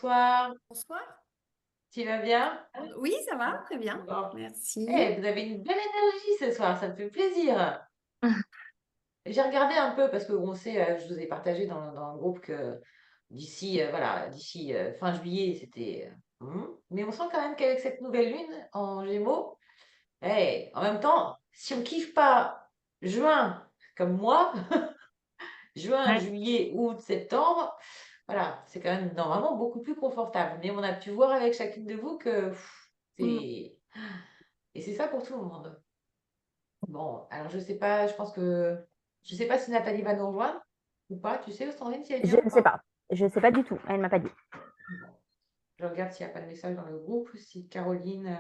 Bonsoir, Bonsoir. tu vas bien? Oui, ça va, très bien. Bon. Merci. Eh, vous avez une belle énergie ce soir, ça me fait plaisir. J'ai regardé un peu parce que on sait, je vous ai partagé dans le groupe que d'ici voilà, d'ici fin juillet, c'était. Mais on sent quand même qu'avec cette nouvelle lune en Gémeaux, en même temps, si on kiffe pas juin comme moi, juin, Ouais. juillet, août, septembre, voilà, c'est quand même normalement beaucoup plus confortable. Mais on a pu voir avec chacune de vous que Mm. c'est. Et c'est ça pour tout le monde. Bon, alors je sais pas, je pense que. Je sais pas si Nathalie va nous rejoindre ou pas. Tu sais, Sandrine, si elle Je vient ou ne sais pas? pas. Je ne sais pas du tout. Elle m'a pas dit. Bon, je regarde s'il n'y a pas de message dans le groupe, si Caroline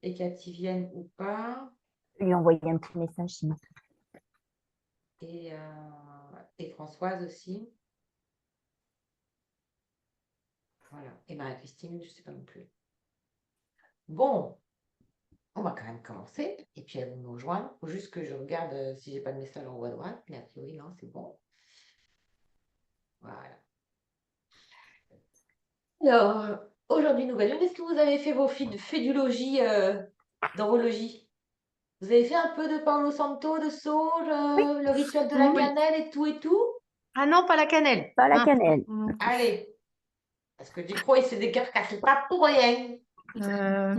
et Cathy viennent ou pas. Je lui ai envoyé un petit message sinon. Et, Françoise aussi. Voilà. Et Marie-Christine, je sais pas non plus. Bon, on va quand même commencer. Et puis elles vont nous rejoindre. Faut juste que je regarde si j'ai pas de message en haut à droite. Mais a priori, non, c'est bon. Voilà. Alors, aujourd'hui, nouvelle lune, est-ce que vous avez fait vos fédulogies d'horologie? Vous avez fait un peu de Paolo Santo, de sauge, Oui, le rituel de la Oui. cannelle et tout et tout? Ah non, pas la cannelle. pas la Ah. cannelle. Allez, parce que du coup, il s'est décarcassé pas pour rien. Euh,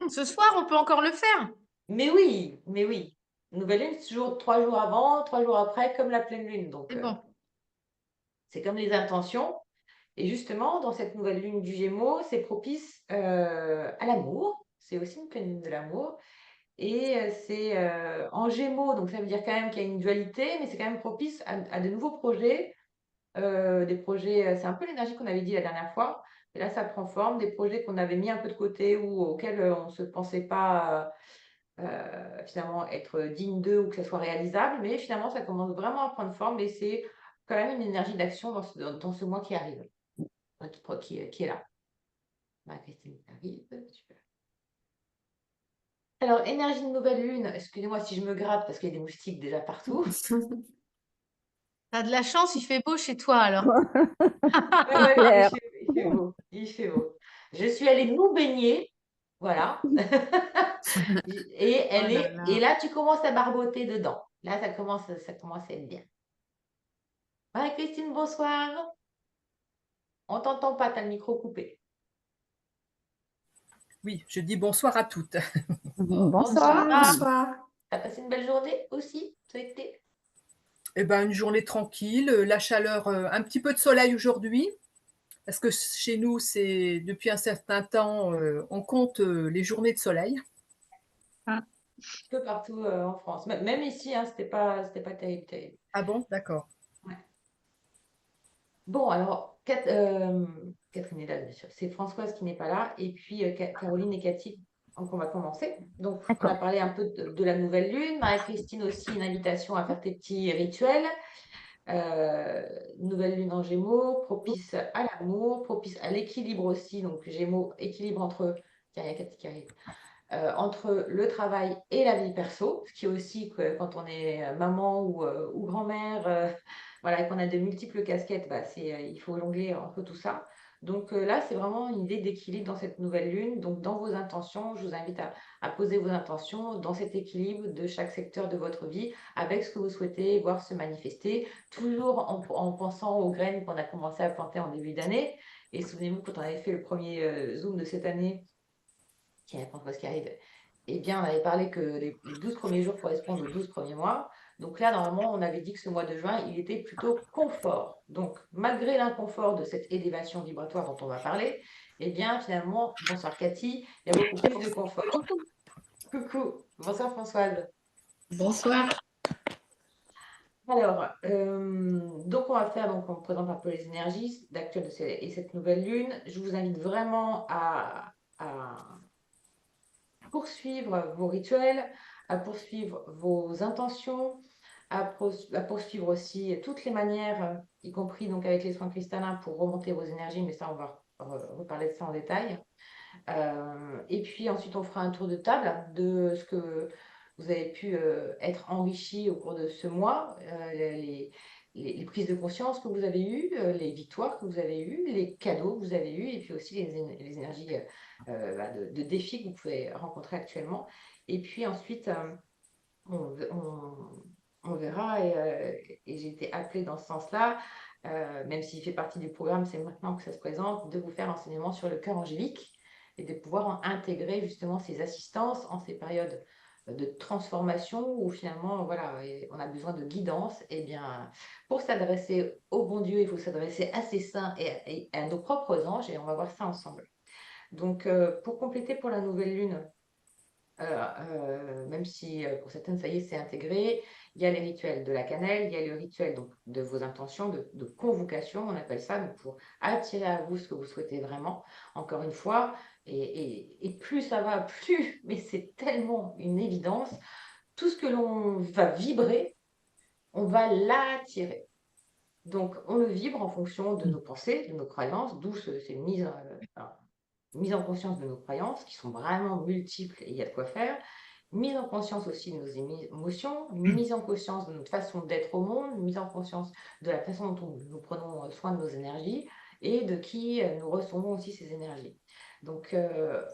Ce soir, on peut encore le faire. Mais oui, mais oui. Nouvelle lune, c'est toujours 3 jours avant, 3 jours après, comme la pleine lune. Donc, C'est bon. c'est comme les intentions. Et justement, dans cette nouvelle lune du Gémeaux, c'est propice à l'amour. C'est aussi une pleine lune de l'amour. Et c'est en Gémeaux, donc ça veut dire quand même qu'il y a une dualité, mais c'est quand même propice à de nouveaux projets. Des projets, c'est un peu l'énergie qu'on avait dit la dernière fois. Et là, ça prend forme, des projets qu'on avait mis un peu de côté ou auxquels on ne se pensait pas finalement être digne d'eux ou que ça soit réalisable. Mais finalement, ça commence vraiment à prendre forme et c'est quand même une énergie d'action dans ce mois qui arrive, enfin, qui est là. Marie-Christine arrive, super. Alors, énergie de nouvelle lune, excusez-moi si je me gratte parce qu'il y a des moustiques déjà partout. T'as de la chance, il fait beau chez toi alors. Ouais, C'est ouais, clair. il fait beau, il fait beau. Je suis allée nous baigner, voilà. Oh là Et là. là, tu commences à barboter dedans. Là, ça commence à être bien. Marie-Christine, bonsoir. On t'entend pas, t'as le micro coupé. Oui, je dis bonsoir à toutes. Oh, Bonsoir. bonsoir. Bonsoir. T'as passé une belle journée aussi, toi et tes- Eh ben, une journée tranquille, la chaleur, un petit peu de soleil aujourd'hui, parce que chez nous, c'est depuis un certain temps, on compte les journées de soleil. Ah. Un peu partout en France. Même ici, hein, c'était pas terrible, terrible. Ah bon? D'accord. Ouais. Bon, alors, Catherine est là, bien sûr. C'est Françoise qui n'est pas là. Et puis, Caroline et Cathy, donc on va commencer. Donc, on a D'accord. parlé un peu de la nouvelle lune. Marie-Christine aussi, une invitation à faire tes petits rituels. Nouvelle lune en Gémeaux, propice à l'amour, propice à l'équilibre aussi. Donc, Gémeaux, équilibre entre, tiens, il y a Cathy qui arrive, entre le travail et la vie perso, ce qui est aussi que quand on est maman ou grand-mère, voilà, et qu'on a de multiples casquettes, bah, il faut jongler entre tout ça. Donc là, c'est vraiment une idée d'équilibre dans cette nouvelle lune. Donc dans vos intentions, je vous invite à poser vos intentions dans cet équilibre de chaque secteur de votre vie, avec ce que vous souhaitez voir se manifester, toujours en pensant aux graines qu'on a commencé à planter en début d'année. Et souvenez-vous, quand on avait fait le premier Zoom de cette année, qui est Françoise qui arrive, eh bien, on avait parlé que les 12 premiers jours correspondent aux 12 premiers mois. Donc là, normalement, on avait dit que ce mois de juin, il était plutôt confort. Donc, malgré l'inconfort de cette élévation vibratoire dont on va parler, eh bien, finalement, bonsoir Cathy, il y a beaucoup plus de confort. Coucou, bonsoir Françoise. Bonsoir. Alors, donc on va faire, donc on présente un peu les énergies d'actuel et cette nouvelle lune. Je vous invite vraiment à poursuivre vos rituels, à poursuivre vos intentions, à poursuivre aussi toutes les manières, y compris donc avec les soins cristallins pour remonter vos énergies, mais ça, on va reparler de ça en détail. Et puis ensuite, on fera un tour de table de ce que vous avez pu être enrichi au cours de ce mois, les prises de conscience que vous avez eues, les victoires que vous avez eues, les cadeaux que vous avez eus, et puis aussi les énergies de défis que vous pouvez rencontrer actuellement. Et puis ensuite, on verra, et j'ai été appelée dans ce sens-là, même s'il fait partie du programme, c'est maintenant que ça se présente, de vous faire l'enseignement sur le cœur angélique et de pouvoir intégrer justement ces assistances en ces périodes de transformation où finalement, voilà, on a besoin de guidance. Et bien, pour s'adresser au bon Dieu, il faut s'adresser à ses saints et à nos propres anges, et on va voir ça ensemble. Donc, pour compléter pour la nouvelle lune, même si pour certaines, ça y est, c'est intégré, il y a les rituels de la cannelle, il y a le rituel donc, de vos intentions, de convocation, on appelle ça, donc pour attirer à vous ce que vous souhaitez vraiment, encore une fois, et plus ça va, plus, mais c'est tellement une évidence, tout ce que l'on va vibrer, on va l'attirer. Donc, on le vibre en fonction de nos pensées, de nos croyances, d'où ces mise en conscience de nos croyances, qui sont vraiment multiples et il y a de quoi faire, mise en conscience aussi de nos émotions, mise en conscience de notre façon d'être au monde, mise en conscience de la façon dont nous prenons soin de nos énergies et de qui nous recevons aussi ces énergies. Donc,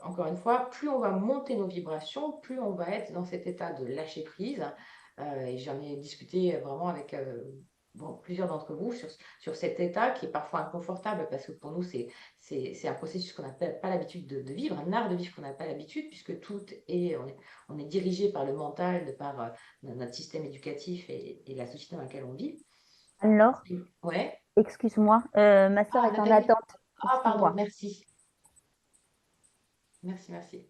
encore une fois, plus on va monter nos vibrations, plus on va être dans cet état de lâcher prise. Et j'en ai discuté vraiment avec plusieurs d'entre vous sur cet état qui est parfois inconfortable parce que pour nous, c'est un processus qu'on n'a pas l'habitude de vivre, un art de vivre qu'on n'a pas l'habitude, puisque on est dirigé par le mental, de par notre système éducatif et la société dans laquelle on vit. Alors, Ouais. excuse-moi, ma sœur est en Nathalie. attente. Ah, pardon, Excuse-moi. merci. Merci, merci.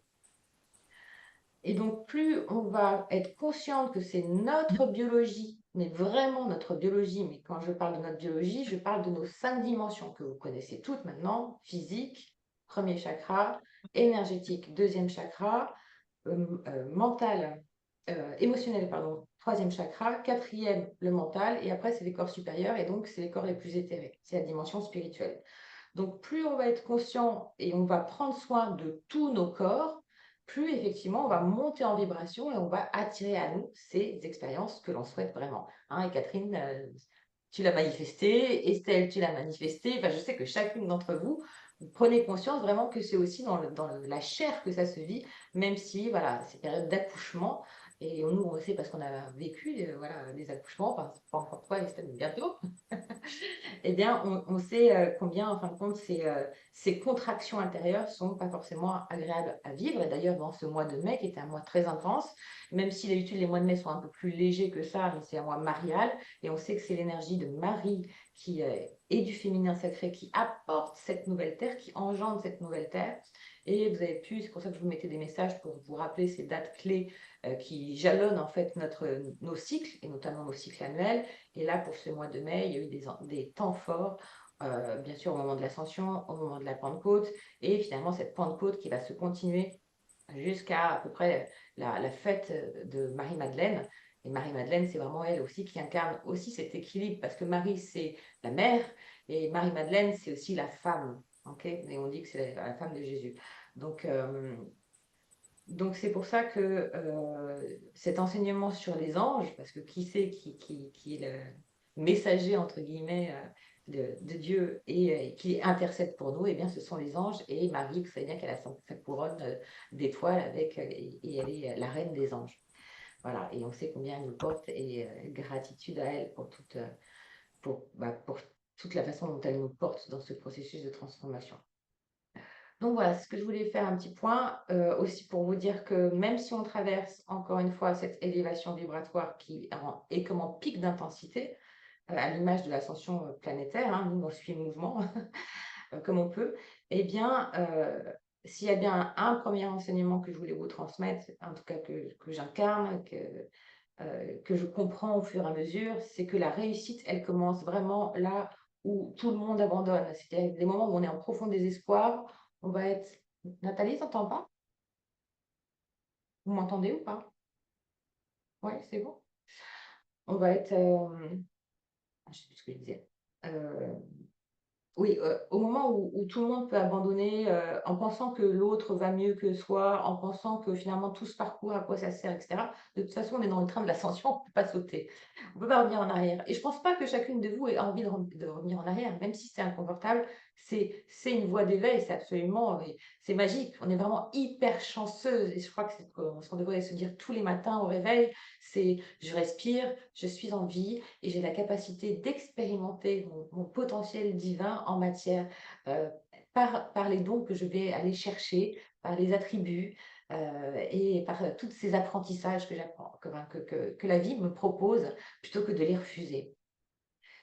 Et donc, plus on va être consciente que c'est notre biologie, mais vraiment notre biologie, mais quand je parle de notre biologie, je parle de nos 5 dimensions que vous connaissez toutes maintenant: physique, premier chakra, énergétique, deuxième chakra, mental, émotionnel, pardon, troisième chakra, quatrième, le mental, et après, c'est les corps supérieurs, et donc, c'est les corps les plus éthérés, c'est la dimension spirituelle. Donc, plus on va être conscient et on va prendre soin de tous nos corps, plus effectivement on va monter en vibration et on va attirer à nous ces expériences que l'on souhaite vraiment. Hein, et Catherine, tu l'as manifesté, Estelle, tu l'as manifesté. Enfin, je sais que chacune d'entre vous, vous prenez conscience vraiment que c'est aussi dans la chair que ça se vit, même si, voilà, ces périodes d'accouchement, et nous, on le sait parce qu'on a vécu voilà, des accouchements, enfin, pas encore toi, Estelle, mais bientôt. Eh bien, on sait combien, en fin de compte, ces contractions intérieures sont pas forcément agréables à vivre. Et d'ailleurs, dans ce mois de mai, qui était un mois très intense, même si d'habitude les mois de mai sont un peu plus légers que ça, mais c'est un mois marial, et on sait que c'est l'énergie de Marie qui et du féminin sacré qui apporte cette nouvelle terre, qui engendre cette nouvelle terre. Et vous avez pu, c'est pour ça que je vous mettais des messages pour vous rappeler ces dates clés qui jalonnent en fait nos cycles, et notamment nos cycles annuels. Et là, pour ce mois de mai, il y a eu des temps forts, bien sûr au moment de l'Ascension, au moment de la Pentecôte, et finalement cette Pentecôte qui va se continuer jusqu'à à peu près la fête de Marie-Madeleine. Et Marie-Madeleine, c'est vraiment elle aussi qui incarne aussi cet équilibre, parce que Marie, c'est la mère, et Marie-Madeleine, c'est aussi la femme. Okay, et on dit que c'est la femme de Jésus. Donc c'est pour ça que cet enseignement sur les anges, parce que qui c'est qui est le messager, entre guillemets, de Dieu et qui intercède pour nous, eh bien ce sont les anges. Et Marie, vous savez bien qu'elle a sa couronne d'étoiles avec, et elle est la reine des anges. Voilà, et on sait combien elle nous porte, et gratitude à elle pour toute la façon dont elle nous porte dans ce processus de transformation. Donc voilà, ce que je voulais faire un petit point aussi pour vous dire que même si on traverse encore une fois cette élévation vibratoire qui est comme en pic d'intensité, à l'image de l'ascension planétaire, hein, nous on suit le mouvement comme on peut, eh bien, s'il y a bien un premier enseignement que je voulais vous transmettre, en tout cas que j'incarne, que je comprends au fur et à mesure, c'est que la réussite, elle commence vraiment là où tout le monde abandonne. C'est-à-dire des moments où on est en profond désespoir, on va être... Nathalie, t'entends pas? Vous m'entendez ou pas? Oui, c'est bon. On va être... je sais plus ce que je disais. Oui, au moment où tout le monde peut abandonner, en pensant que l'autre va mieux que soi, en pensant que finalement tout ce parcours, à quoi ça sert et cetera. De toute façon, on est dans le train de l'ascension, on ne peut pas sauter. On ne peut pas revenir en arrière et je pense pas que chacune de vous ait envie de revenir en arrière, même si c'est inconfortable. C'est une voie d'éveil, c'est absolument mais c'est magique. On est vraiment hyper chanceuse et je crois que c'est ce qu'on devrait se dire tous les matins au réveil, c'est: «Je respire, je suis en vie et j'ai la capacité d'expérimenter mon potentiel divin en matière euh, par les dons que je vais aller chercher, par les attributs et par tous ces apprentissages que j'apprends, que la vie me propose plutôt que de les refuser.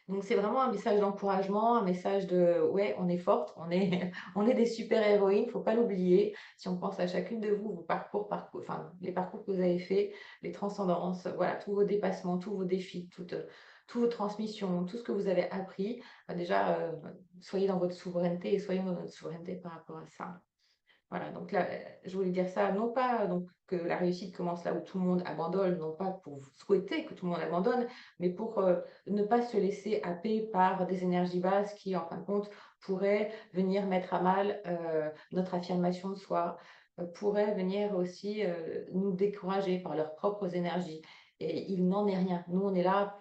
Donc c'est vraiment un message d'encouragement, un message de ouais, on est forte, on est des super-héroïnes, faut pas l'oublier. Si on pense à chacune de vous, vos enfin les parcours que vous avez faits, les transcendances, voilà, tous vos dépassements, tous vos défis, toutes vos transmissions, tout ce que vous avez appris, déjà soyez dans votre souveraineté et soyons dans notre souveraineté par rapport à ça. Voilà, donc là, je voulais dire ça, non pas donc, que la réussite commence là où tout le monde abandonne, non pas pour vous souhaiter que tout le monde abandonne, mais pour ne pas se laisser happer par des énergies basses qui, en fin de compte, pourraient venir mettre à mal notre affirmation de soi, pourraient venir aussi nous décourager par leurs propres énergies. Et il n'en est rien. Nous, on est là,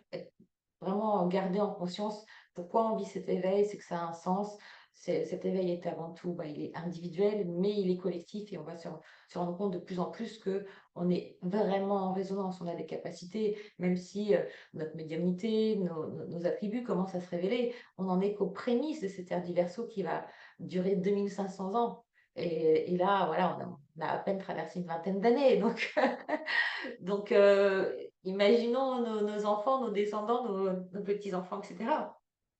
vraiment garder en conscience pourquoi on vit cet éveil, c'est que ça a un sens. Cet éveil est avant tout, il est individuel, mais il est collectif et on va se rendre compte de plus en plus que on est vraiment en résonance, on a des capacités, même si notre médiumnité, nos attributs commencent à se révéler, on n'en est qu'aux prémices de cette ère diverso qui va durer 2500 ans. Et là, voilà, on a à peine traversé une vingtaine d'années, donc donc, imaginons nos enfants, nos descendants, nos petits-enfants, etc.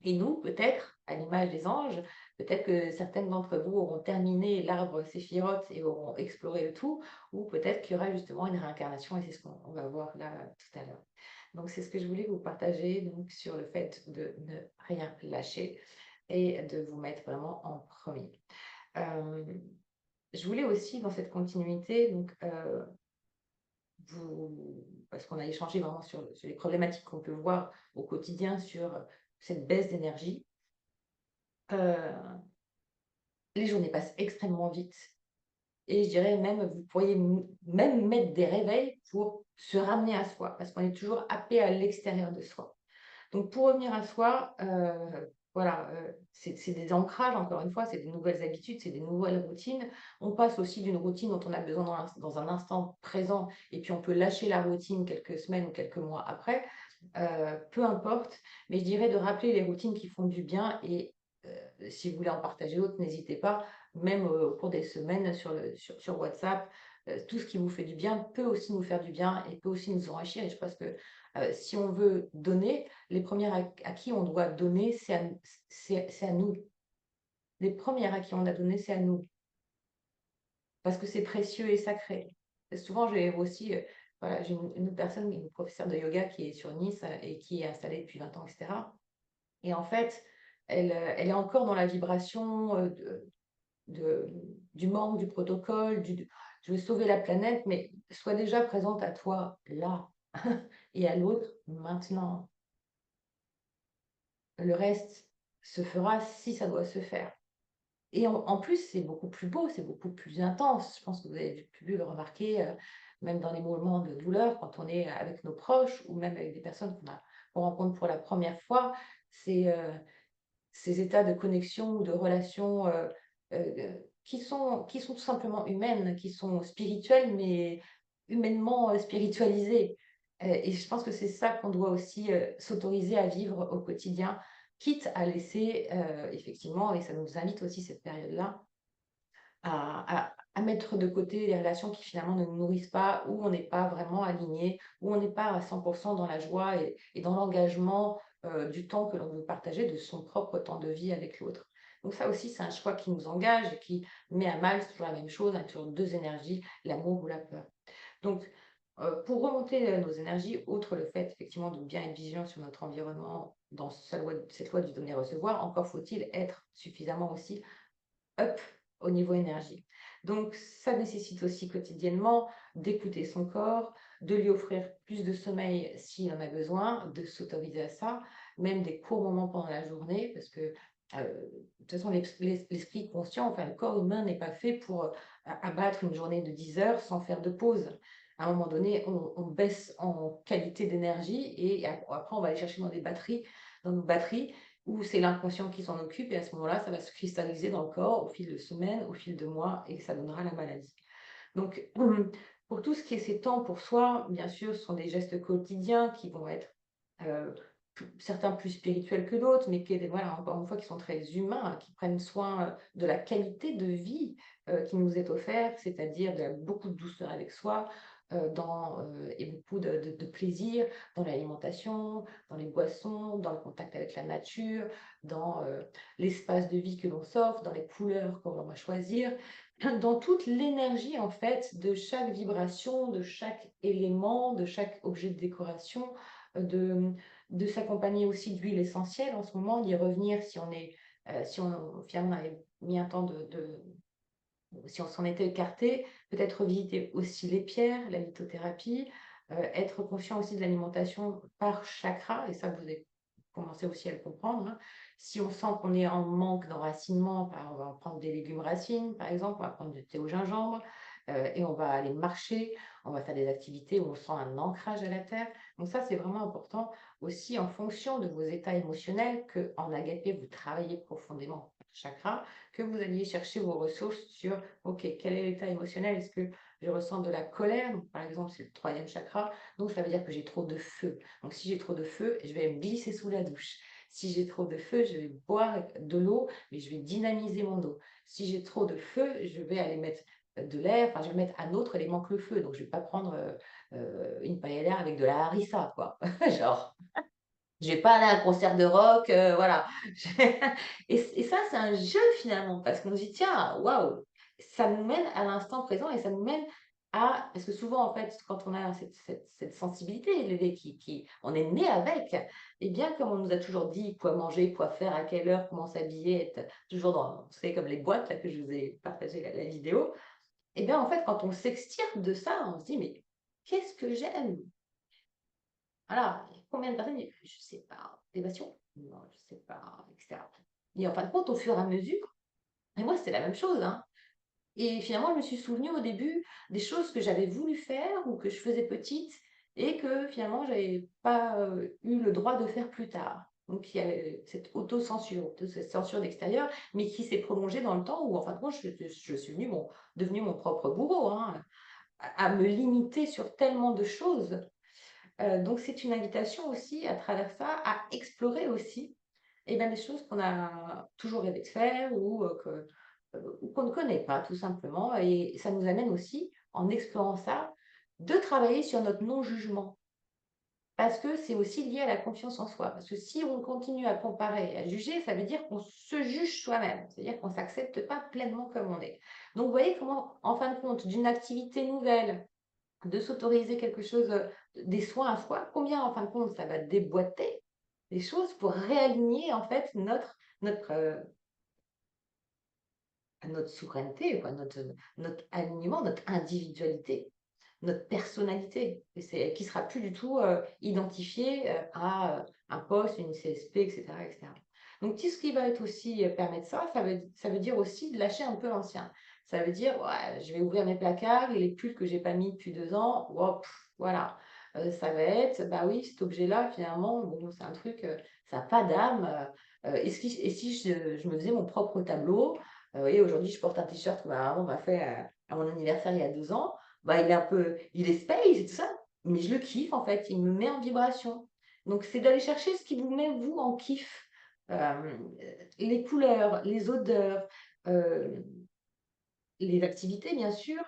Et nous, peut-être, à l'image des anges, peut-être que certaines d'entre vous auront terminé l'arbre séphiroth et auront exploré le tout, ou peut-être qu'il y aura justement une réincarnation, et c'est ce qu'on va voir là tout à l'heure. Donc, c'est ce que je voulais vous partager donc, sur le fait de ne rien lâcher et de vous mettre vraiment en premier. Euh, je voulais aussi, dans cette continuité, donc, parce qu'on a échangé vraiment sur les problématiques qu'on peut voir au quotidien sur cette baisse d'énergie. Les journées passent extrêmement vite et je dirais même, vous pourriez même mettre des réveils pour se ramener à soi parce qu'on est toujours happé à l'extérieur de soi. Donc, pour revenir à soi, voilà, c'est des ancrages, encore une fois, c'est des nouvelles habitudes, c'est des nouvelles routines. On passe aussi d'une routine dont on a besoin dans un instant présent, et puis on peut lâcher la routine quelques semaines ou quelques mois après, peu importe. Mais je dirais de rappeler les routines qui font du bien, et si vous voulez en partager d'autres, n'hésitez pas, même au cours des semaines sur WhatsApp. Tout ce qui vous fait du bien peut aussi nous faire du bien et peut aussi nous enrichir. Et je pense que si on veut donner, les premières à qui on doit donner, c'est à nous. Les premières à qui on a donné, c'est à nous. Parce que c'est précieux et sacré. Et souvent, j'ai aussi, voilà, j'ai une autre personne, une professeure de yoga qui est sur Nice et qui est installée depuis 20 ans, etc. Et en fait, elle est encore dans la vibration de, du manque, du protocole, je veux sauver la planète, mais sois déjà présente à toi là et à l'autre maintenant. Le reste se fera si ça doit se faire. Et en plus, c'est beaucoup plus beau, c'est beaucoup plus intense. Je pense que vous avez pu le remarquer, même dans les moments de douleur, quand on est avec nos proches ou même avec des personnes qu'on rencontre pour la première fois, c'est ces états de connexion ou de relation qui sont tout simplement humaines, qui sont spirituelles, mais humainement spiritualisées. Et je pense que c'est ça qu'on doit aussi s'autoriser à vivre au quotidien, quitte à laisser, effectivement, et ça nous invite aussi cette période-là, à mettre de côté les relations qui finalement ne nous nourrissent pas, où on n'est pas vraiment aligné, où on n'est pas à 100% dans la joie et dans l'engagement du temps que l'on veut partager, de son propre temps de vie avec l'autre. Donc ça aussi, c'est un choix qui nous engage et qui met à mal, c'est toujours la même chose, hein, toujours deux énergies, l'amour ou la peur. Donc, pour remonter nos énergies, outre le fait effectivement de bien être vigilant sur notre environnement dans cette loi du donner-recevoir, encore faut-il être suffisamment aussi up au niveau énergie. Donc, ça nécessite aussi quotidiennement d'écouter son corps, de lui offrir plus de sommeil s'il en a besoin, de s'autoriser à ça, même des courts moments pendant la journée, parce que de toute façon, l'esprit conscient, enfin le corps humain n'est pas fait pour abattre une journée de 10 heures sans faire de pause. À un moment donné, on baisse en qualité d'énergie et après, on va aller chercher dans nos batteries, où c'est l'inconscient qui s'en occupe et à ce moment-là, ça va se cristalliser dans le corps au fil de semaines, au fil de mois et ça donnera la maladie. Donc, pour tout ce qui est ces temps pour soi, bien sûr, ce sont des gestes quotidiens qui vont être euh, certains plus spirituels que d'autres, mais qui, voilà, encore une fois, qui sont très humains, hein, qui prennent soin de la qualité de vie qui nous est offerte, c'est-à-dire beaucoup de douceur avec soi, et beaucoup de plaisir dans l'alimentation, dans les boissons, dans le contact avec la nature, dans l'espace de vie que l'on s'offre, dans les couleurs qu'on va choisir, dans toute l'énergie en fait de chaque vibration, de chaque élément, de chaque objet de décoration, de s'accompagner aussi d'huile essentielle en ce moment, d'y revenir si on est, si on finalement avait mis un temps si on s'en était écarté, peut-être revisiter aussi les pierres, la lithothérapie, être conscient aussi de l'alimentation par chakra, et ça vous avez commencé aussi à le comprendre, hein. Si on sent qu'on est en manque d'enracinement, on va prendre des légumes racines, par exemple, on va prendre du thé au gingembre, et on va aller marcher, on va faire des activités où on sent un ancrage à la terre. Donc ça, c'est vraiment important aussi en fonction de vos états émotionnels qu'en agapé, vous travaillez profondément chakra, que vous alliez chercher vos ressources sur, OK, quel est l'état émotionnel? Est-ce que je ressens de la colère? Donc, par exemple, c'est le troisième chakra, donc ça veut dire que j'ai trop de feu. Donc, si j'ai trop de feu, je vais me glisser sous la douche. Si j'ai trop de feu, je vais boire de l'eau, mais je vais dynamiser mon eau. Si j'ai trop de feu, je vais aller mettre de l'air, enfin, je vais mettre un autre élément que le feu. Donc, je ne vais pas prendre une paille d'air avec de la harissa, quoi. Genre, je vais pas aller à un concert de rock, voilà. Et ça, c'est un jeu finalement, parce qu'on se dit, tiens, waouh, ça nous mène à l'instant présent et ça nous mène à. Parce que souvent, en fait, quand on a cette sensibilité élevée on est né avec, et bien comme on nous a toujours dit quoi manger, quoi faire, à quelle heure, comment s'habiller, être toujours dans, vous savez, comme les boîtes là, que je vous ai partagé la vidéo, et bien en fait, quand on s'extirpe de ça, on se dit, mais qu'est-ce que j'aime? Alors, combien de personnes disent, je ne sais pas, des passions? Non, je ne sais pas, etc. Et en fin de compte, au fur et à mesure, et moi, c'était la même chose, hein. Et finalement, je me suis souvenue au début des choses que j'avais voulu faire ou que je faisais petite et que finalement, je n'avais pas eu le droit de faire plus tard. Donc, il y avait cette auto-censure, cette censure d'extérieur, mais qui s'est prolongée dans le temps où, en fin de compte, je suis devenue mon propre bourreau, hein, à me limiter sur tellement de choses. Donc, c'est une invitation aussi, à travers ça, à explorer aussi des choses qu'on a toujours rêvé de faire ou qu'on ne connaît pas, tout simplement. Et ça nous amène aussi, en explorant ça, de travailler sur notre non-jugement. Parce que c'est aussi lié à la confiance en soi. Parce que si on continue à comparer, à juger, ça veut dire qu'on se juge soi-même. C'est-à-dire qu'on ne s'accepte pas pleinement comme on est. Donc, vous voyez comment, en fin de compte, d'une activité nouvelle, de s'autoriser quelque chose, des soins à soi, combien en fin de compte ça va déboîter les choses pour réaligner en fait notre, notre souveraineté, quoi, notre alignement, notre individualité, notre personnalité, qui sera plus du tout identifiée à un poste, une CSP, etc., etc. Donc, tout ce qui va être aussi permettre ça, ça veut dire aussi de lâcher un peu l'ancien. Ça veut dire, ouais, je vais ouvrir mes placards et les pulls que j'ai pas mis depuis 2 ans, hop, voilà. Ça va être, bah oui, cet objet-là, finalement, bon, c'est un truc, ça n'a pas d'âme. Et si je me faisais mon propre tableau, et aujourd'hui, je porte un t-shirt que ma maman m'a fait à mon anniversaire il y a 2 ans. Bah, il est space et tout ça, mais je le kiffe en fait. Il me met en vibration. Donc, c'est d'aller chercher ce qui vous met, vous, en kiff. Euh, les couleurs, les odeurs, euh, les activités, bien sûr,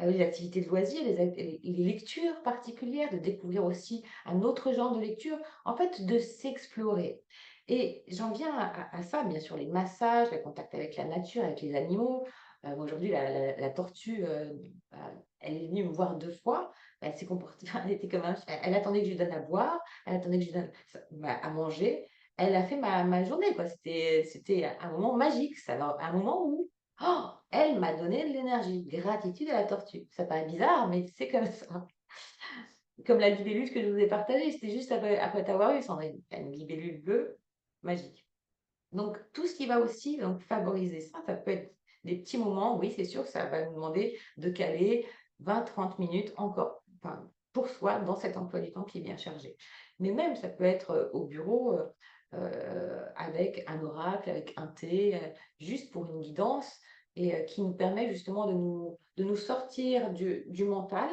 les activités de loisirs, les lectures particulières, de découvrir aussi un autre genre de lecture, en fait, de s'explorer. Et j'en viens à ça, bien sûr, les massages, le contact avec la nature, avec les animaux. Moi, aujourd'hui, la tortue, bah, elle est venue me voir 2 fois. Elle s'est comportée, elle était comme elle attendait que je lui donne à boire, elle attendait que je lui donne à manger. Elle a fait ma journée, quoi. C'était un moment magique, ça, un moment où oh, elle m'a donné de l'énergie. Gratitude à la tortue. Ça paraît bizarre, mais c'est comme ça. Comme la libellule que je vous ai partagée. C'était juste après t'avoir eu, Sandrine. Une libellule bleue, magique. Donc, tout ce qui va aussi donc, favoriser ça, ça peut être des petits moments, oui, c'est sûr, ça va nous demander de caler 20-30 minutes encore enfin, pour soi dans cet emploi du temps qui est bien chargé. Mais même, ça peut être au bureau avec un oracle, avec un thé, juste pour une guidance et qui nous permet justement de nous sortir du mental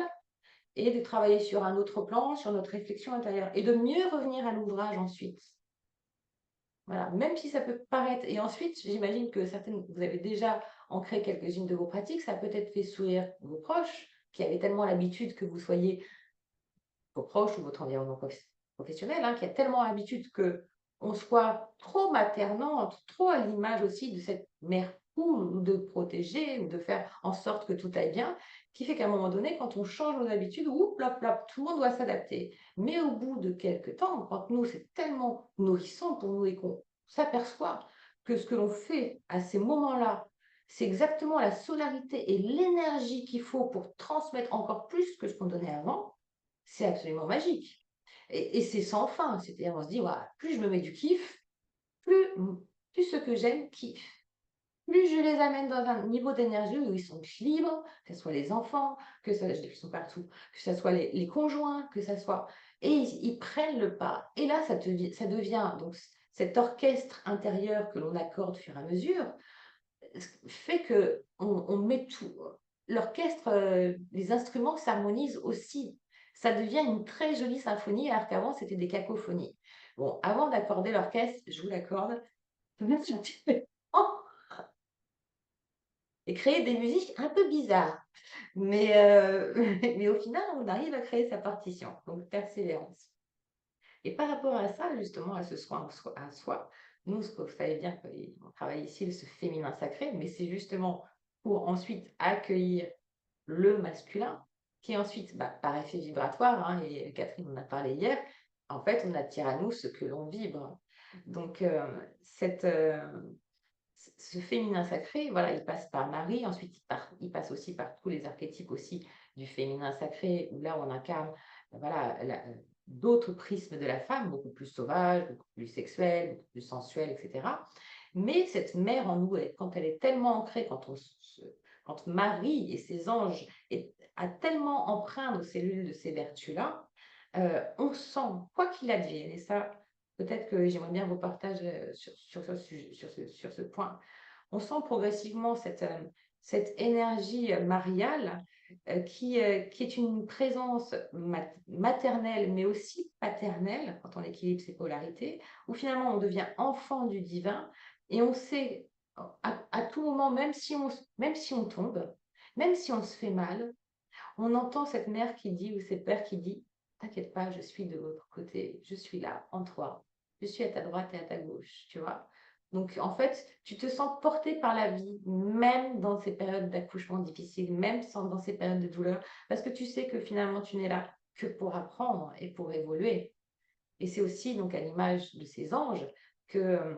et de travailler sur un autre plan, sur notre réflexion intérieure et de mieux revenir à l'ouvrage ensuite. Voilà, même si ça peut paraître. Et ensuite, j'imagine que certaines, vous avez déjà ancré quelques-unes de vos pratiques, ça a peut-être fait sourire vos proches qui avaient tellement l'habitude que vous soyez vos proches ou votre environnement professionnel, hein, qui a tellement l'habitude que on soit trop maternante, trop à l'image aussi de cette mère cool, ou de protéger, ou de faire en sorte que tout aille bien, qui fait qu'à un moment donné, quand on change nos habitudes, oup, plop, plop, tout le monde doit s'adapter. Mais au bout de quelques temps, quand nous, c'est tellement nourrissant pour nous et qu'on s'aperçoit que ce que l'on fait à ces moments-là, c'est exactement la solarité et l'énergie qu'il faut pour transmettre encore plus que ce qu'on donnait avant, c'est absolument magique. Et c'est sans fin. C'est-à-dire, on se dit, voilà, plus je me mets du kiff, plus ceux que j'aime kiffent. Plus je les amène dans un niveau d'énergie où ils sont libres, que ce soit les enfants, que ça, ils sont partout, que ce soit les conjoints, que ce soit. Et ils prennent le pas. Et là, ça devient donc cet orchestre intérieur que l'on accorde au fur et à mesure, fait que on met tout. L'orchestre, les instruments s'harmonisent aussi. Ça devient une très jolie symphonie, alors qu'avant, c'était des cacophonies. Bon, avant d'accorder l'orchestre, je vous l'accorde, et créer des musiques un peu bizarres. Mais, mais au final, on arrive à créer sa partition. Donc, persévérance. Et par rapport à ça, justement, à ce soin à soi, nous, ce que vous savez bien qu'on travaille ici, ce féminin sacré, mais c'est justement pour ensuite accueillir le masculin, qui ensuite, bah, par effet vibratoire, hein, et Catherine en a parlé hier, en fait, on attire à nous ce que l'on vibre. Donc, ce féminin sacré, voilà, il passe par Marie, ensuite il passe aussi par tous les archétypes aussi du féminin sacré, où là on incarne voilà, d'autres prismes de la femme, beaucoup plus sauvages, beaucoup plus sexuelles, beaucoup plus sensuelles, etc. Mais cette mère en nous, quand elle est tellement ancrée, quand Marie et ses anges a tellement empreint nos cellules de ces vertus-là, on sent, quoi qu'il advienne, et ça, peut-être que j'aimerais bien vos partages sur ce point. On sent progressivement cette énergie mariale qui est une présence maternelle, mais aussi paternelle, quand on équilibre ces polarités, où finalement on devient enfant du divin et on sait à tout moment, même si on tombe, même si on se fait mal, on entend cette mère qui dit ou ces pères qui dit t'inquiète pas, je suis de l'autre côté, je suis là en toi, je suis à ta droite et à ta gauche, tu vois. Donc en fait, tu te sens porté par la vie, même dans ces périodes d'accouchement difficiles, même dans ces périodes de douleur, parce que tu sais que finalement tu n'es là que pour apprendre et pour évoluer. Et c'est aussi donc à l'image de ces anges que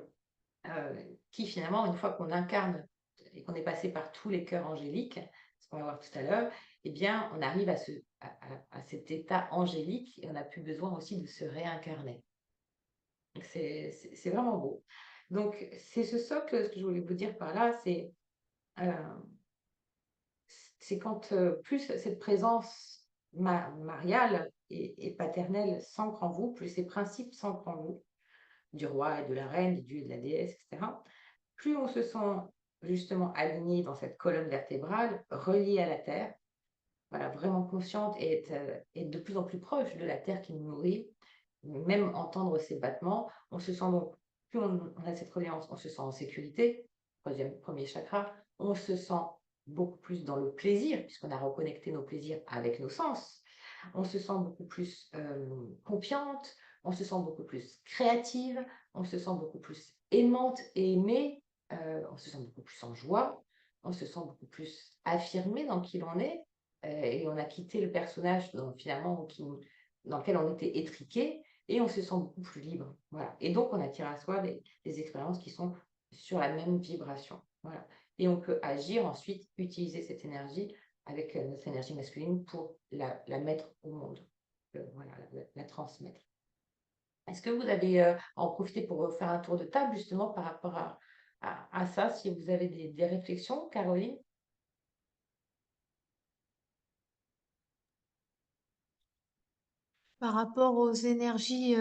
qui finalement, une fois qu'on incarne et qu'on est passé par tous les cœurs angéliques, ce qu'on va voir tout à l'heure, eh bien, on arrive à cet état angélique et on n'a plus besoin aussi de se réincarner. C'est vraiment beau. Donc, c'est ce socle, ce que je voulais vous dire par là, euh, c'est quand plus cette présence mariale et paternelle s'ancre en vous, plus ces principes s'ancrent en vous, du roi et de la reine, du dieu et de la déesse, etc., plus on se sent justement aligné dans cette colonne vertébrale, relié à la terre, voilà, vraiment consciente et être de plus en plus proche de la terre qui nous nourrit, même entendre ses battements, on se sent donc, plus on a cette reliance, on se sent en sécurité, premier chakra, on se sent beaucoup plus dans le plaisir, puisqu'on a reconnecté nos plaisirs avec nos sens, on se sent beaucoup plus confiante, on se sent beaucoup plus créative, on se sent beaucoup plus aimante et aimée, on se sent beaucoup plus en joie, on se sent beaucoup plus affirmé dans qui l'on est, et on a quitté le personnage finalement dans lequel on était étriqué, et on se sent beaucoup plus libre. Voilà. Et donc, on attire à soi des expériences qui sont sur la même vibration. Voilà. Et on peut agir ensuite, utiliser cette énergie avec notre énergie masculine pour la mettre au monde, voilà, la transmettre. Est-ce que vous avez en profité pour faire un tour de table justement par rapport à ça, si vous avez des réflexions, Caroline? Par rapport aux énergies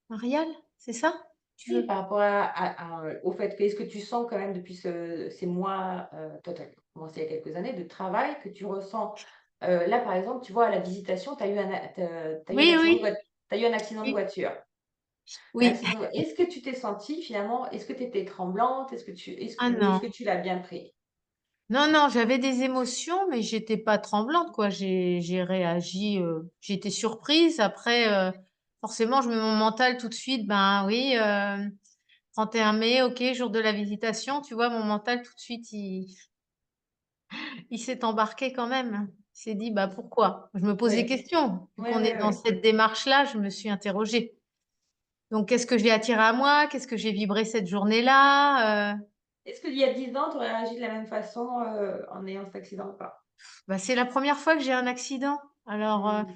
mariales, c'est ça? Tu Oui, veux? par rapport au fait que, est-ce que tu sens quand même depuis ces mois, toi, tu as commencé il y a quelques années, de travail, que tu ressens, là par exemple, tu vois, à la visitation, tu as eu t'as eu un Oui, accident oui, t'as eu un accident de oui, voiture. oui. Est-ce que tu t'es sentie finalement, est-ce que tu étais tremblante, Ah ou est-ce non. que tu l'as bien pris? Non, non, j'avais des émotions, mais j'étais pas tremblante, quoi. J'ai réagi, j'ai été surprise. Après, forcément, je mets mon mental tout de suite. Ben oui, 31 mai, ok, jour de la visitation. Tu vois, mon mental tout de suite, il s'est embarqué quand même. Il s'est dit, bah pourquoi? Je me pose des Oui, questions. Vu oui, qu'on oui, est dans oui. cette démarche-là, je me suis interrogée. Donc, qu'est-ce que j'ai attiré à moi? Qu'est-ce que j'ai vibré cette journée-là? Est-ce qu'il y a 10 ans, tu aurais réagi de la même façon en ayant cet accident ou pas? Bah, c'est la première fois que j'ai un accident. Alors, Hmm.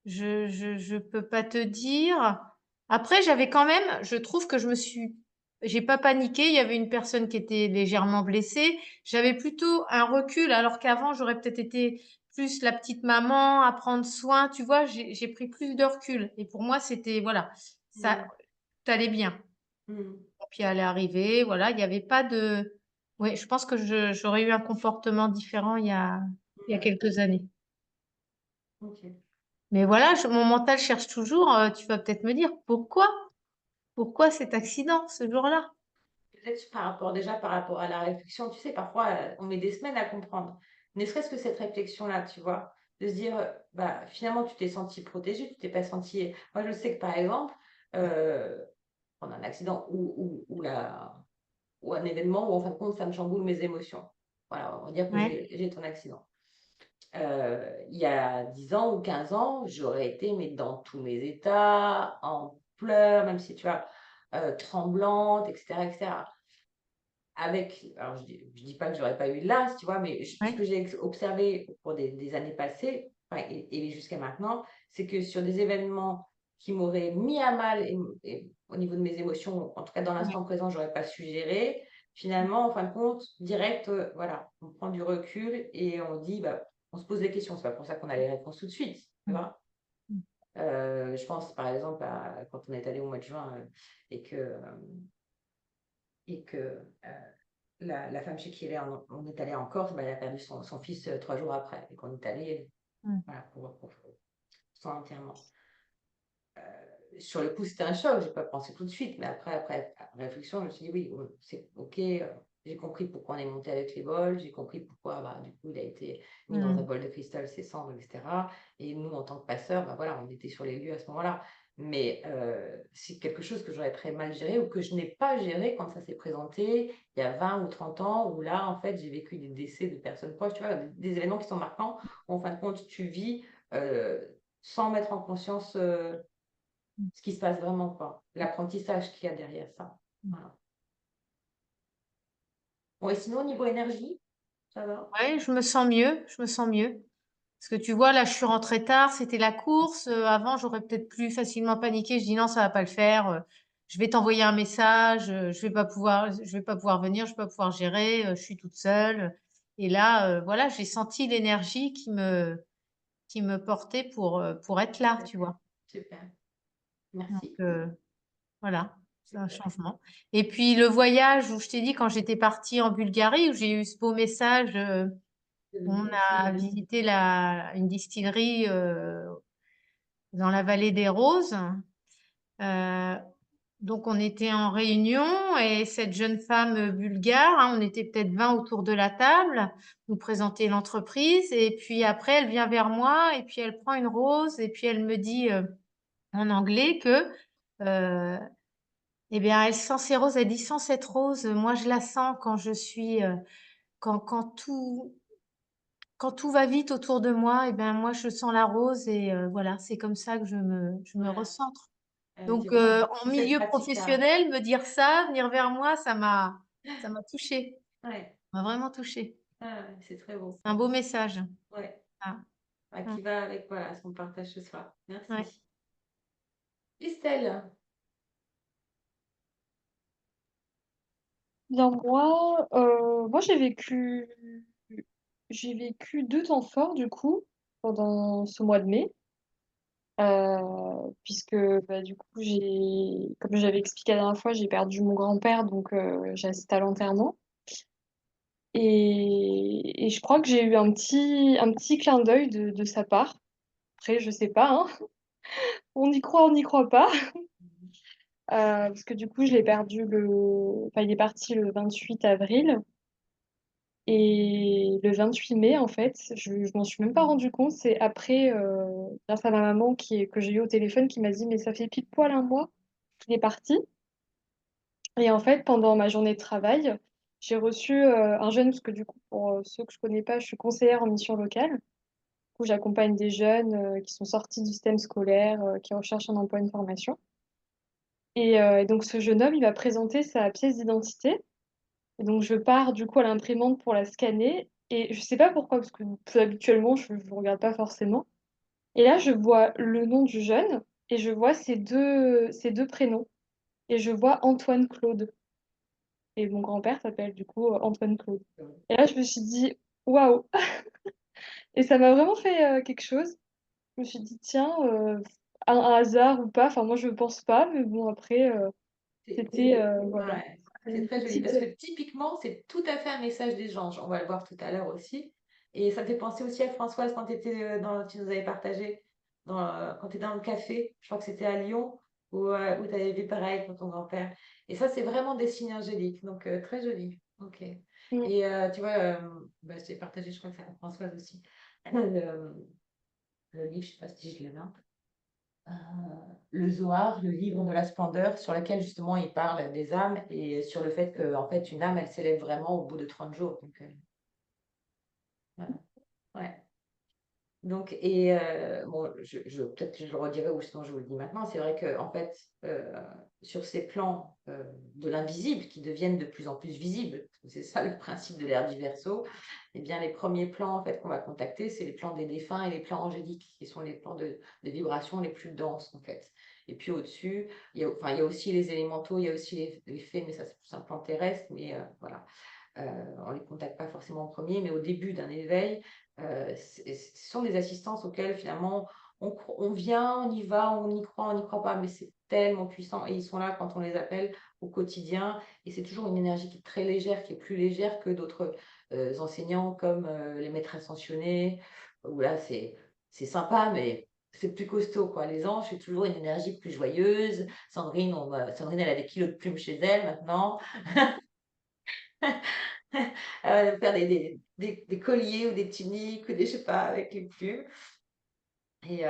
je peux pas te dire. Après, j'avais quand même, je trouve que j'ai pas paniqué. Il y avait une personne qui était légèrement blessée. J'avais plutôt un recul, alors qu'avant, j'aurais peut-être été plus la petite maman à prendre soin. Tu vois, j'ai pris plus de recul. Et pour moi, c'était, voilà, ça, Hmm. t'allais bien. Hmm. Puis elle est arrivée, voilà, il n'y avait pas de. Oui, je pense que j'aurais eu un comportement différent il y a Hmm. quelques années. Ok. Mais voilà, mon mental cherche toujours, tu vas peut-être me dire, pourquoi? Pourquoi cet accident ce jour-là? Peut-être par rapport à la réflexion, tu sais, parfois on met des semaines à comprendre. Ne serait-ce que cette réflexion-là, tu vois, de se dire, bah, finalement, tu t'es senti protégé, tu t'es pas senti. Moi, je sais que par exemple, euh, pendant un accident ou un événement où en fin de compte, ça me chamboule mes émotions. Voilà, on va dire que Ouais, j'ai été en accident. Il y a 10 ans ou 15 ans, j'aurais été mais dans tous mes états, en pleurs, même si tu vois, tremblante, etc., etc. Alors je dis pas que j'aurais pas eu de l'as, tu vois, mais ce ouais, que j'ai observé au cours des années passées, enfin, et jusqu'à maintenant, c'est que sur des événements qui m'auraient mis à mal et au niveau de mes émotions, en tout cas dans ouais. l'instant présent, j'aurais pas su gérer. Finalement, en fin de compte, direct, voilà, on prend du recul et on dit, bah, on se pose des questions. C'est pas pour ça qu'on a les réponses tout de suite, tu Mm, vois. mm, Je pense par exemple à quand on est allé au mois de juin et que, euh, et que la femme chez qui on est allé en Corse, bah, elle a perdu son fils 3 jours après. Et qu'on est allé mm, voilà, pour son enterrement. Sur le coup, c'était un choc. J'ai pas pensé tout de suite. Mais après réflexion, je me suis dit oui, c'est OK. J'ai compris pourquoi on est monté avec les bols. J'ai compris pourquoi, bah, du coup, il a été mis dans un mm, bol de cristal, ses cendres, etc. Et nous, en tant que passeurs, bah, voilà, on était sur les lieux à ce moment-là. Mais c'est quelque chose que j'aurais très mal géré ou que je n'ai pas géré quand ça s'est présenté il y a 20 ou 30 ans, où là, en fait, j'ai vécu des décès de personnes proches, tu vois, des événements qui sont marquants, où en fin de compte, tu vis euh, sans mettre en conscience mm, ce qui se passe vraiment, quoi. L'apprentissage qu'il y a derrière ça. mm. Voilà. Bon, et sinon, au niveau énergie, ça va? Ouais, je me sens mieux, je me sens mieux. Parce que tu vois, là, je suis rentrée tard, c'était la course. Avant, j'aurais peut-être plus facilement paniqué. Je dis non, ça va pas le faire. Je vais t'envoyer un message. Je vais pas pouvoir venir, je vais pas pouvoir gérer. Je suis toute seule. Et là, voilà, j'ai senti l'énergie qui me portait pour être là, tu Super. vois. Super. Donc, Merci. voilà, c'est un Super. changement. Et puis, le voyage où je t'ai dit, quand j'étais partie en Bulgarie, où j'ai eu ce beau message, on a visité une distillerie, dans la vallée des Roses. Euh, donc, on était en réunion et cette jeune femme bulgare, hein, on était peut-être 20 autour de la table, nous présenter l'entreprise. Et puis après, elle vient vers moi et puis elle prend une rose et puis elle me dit en anglais que, euh, eh bien, elle sent ces roses. Elle dit, sans cette rose, moi, je la sens quand je suis, quand quand tout va vite autour de moi, eh ben, moi, je sens la rose et voilà, c'est comme ça que je me Voilà. recentre. Elle me dit Donc, aussi, en c'est cette milieu pratique-là. professionnel, me dire ça, venir vers moi, ça m'a touchée, Ouais. ça m'a vraiment touchée. Ah, ouais, c'est très beau. Un beau message. Ouais. Ah, Bah, mm, qui va avec voilà, ce qu'on partage ce soir. ouais. Merci. Estelle, Bien, moi j'ai vécu 2 temps forts du coup pendant ce mois de mai, puisque bah, du coup comme j'avais expliqué la dernière fois, j'ai perdu mon grand-père, donc j'ai assisté à l'enterrement. Et je crois que j'ai eu un petit clin d'œil de sa part. Après, je sais pas, hein. On n'y croit pas. Parce que du coup, je l'ai perdu enfin, il est parti le 28 avril. Et le 28 mai, en fait, je m'en suis même pas rendu compte. C'est après, grâce à ma maman que j'ai eu au téléphone, qui m'a dit, mais ça fait pile poil un mois qu'il est parti. Et en fait, pendant ma journée de travail, j'ai reçu un jeune, parce que du coup, pour ceux que je connais pas, je suis conseillère en mission locale. Du coup, j'accompagne des jeunes qui sont sortis du système scolaire, qui recherchent un emploi, une formation. Et donc, ce jeune homme, il m'a présenté sa pièce d'identité. Et donc, je pars du coup à l'imprimante pour la scanner. Et je sais pas pourquoi, parce que habituellement, je ne regarde pas forcément. Et là, je vois le nom du jeune et je vois ses deux prénoms. Et je vois Antoine Claude. Et mon grand-père s'appelle du coup Antoine Claude. Et là, je me suis dit, waouh! Et ça m'a vraiment fait quelque chose. Je me suis dit, tiens, un hasard ou pas. Enfin, moi, je pense pas, mais bon, après, c'était, voilà, ouais, c'est une très joli parce petite. que typiquement, c'est tout à fait un message d'échange. On va le voir tout à l'heure aussi. Et ça me fait penser aussi à Françoise quand tu nous avais partagé quand tu étais dans le café. Je crois que c'était à Lyon où tu avais vu pareil pour ton grand-père. Et ça, c'est vraiment des signes angéliques. Donc, très joli. Ok. Mm, Et tu vois, bah, je t'ai partagé, je crois que c'est à Françoise aussi, le livre, je ne sais pas si je l'ai là. euh, le Zohar, le livre de la splendeur, sur lequel justement il parle des âmes et sur le fait que en fait une âme elle s'élève vraiment au bout de 30 jours. Donc, voilà. Ouais. Donc, bon, peut-être que je le redirai ou sinon je vous le dis maintenant, c'est vrai que en fait, sur ces plans de l'invisible qui deviennent de plus en plus visibles, parce que c'est ça le principe de l'ère du Verseau, eh bien les premiers plans en fait qu'on va contacter, c'est les plans des défunts et les plans angéliques, qui sont les plans de vibration les plus denses en fait. Et puis au-dessus, enfin, il y a aussi les élémentaux, il y a aussi les fées, mais ça c'est plus un plan terrestre, mais voilà. On ne les contacte pas forcément en premier, mais au début d'un éveil, ce sont des assistances auxquelles finalement on vient, on y va, on y croit pas, mais c'est tellement puissant et ils sont là quand on les appelle au quotidien et c'est toujours une énergie qui est très légère, qui est plus légère que d'autres enseignants comme les maîtres ascensionnés, où là c'est sympa, mais c'est plus costaud, quoi. Les anges, c'est toujours une énergie plus joyeuse. Sandrine, elle a des kilos de plumes chez elle maintenant. Elle va faire des colliers ou des tuniques ou des, je sais pas, avec les plumes. Et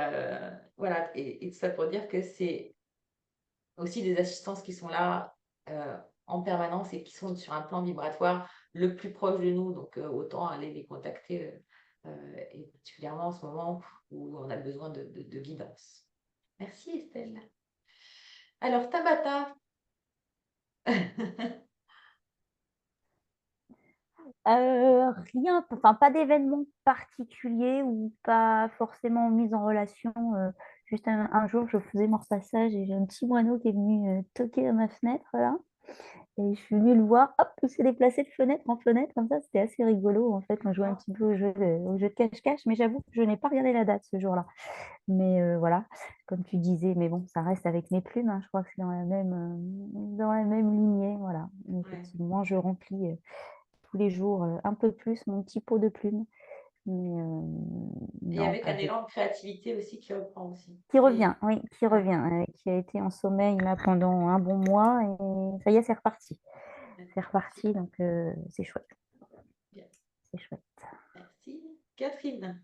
voilà, et tout ça pour dire que c'est aussi des assistances qui sont là en permanence et qui sont sur un plan vibratoire le plus proche de nous. Donc autant aller les contacter, et particulièrement en ce moment où on a besoin de guidance. Merci Estelle. Alors Tabata. Rien, enfin pas d'événement particulier ou pas forcément mise en relation. Juste un jour, je faisais mon repassage et j'ai un petit moineau qui est venu toquer à ma fenêtre là. Et je suis venue le voir, hop, il s'est déplacé de fenêtre en fenêtre, comme ça, c'était assez rigolo. En fait, on jouait un petit peu au jeu de cache-cache, mais j'avoue que je n'ai pas regardé la date ce jour-là. Mais voilà, comme tu disais, mais bon, ça reste avec mes plumes, hein, je crois que c'est dans la même lignée. Voilà. Mais Ouais. effectivement, je remplis tous les jours un peu plus mon petit pot de plumes. Mais Et non, avec pas un de... élan de créativité aussi qui reprend aussi. Qui C'est revient, oui, qui ouais, revient, qui a été en sommeil là pendant un bon mois et ça y est, c'est reparti. C'est reparti, donc c'est chouette. bien. C'est chouette. Merci. Catherine.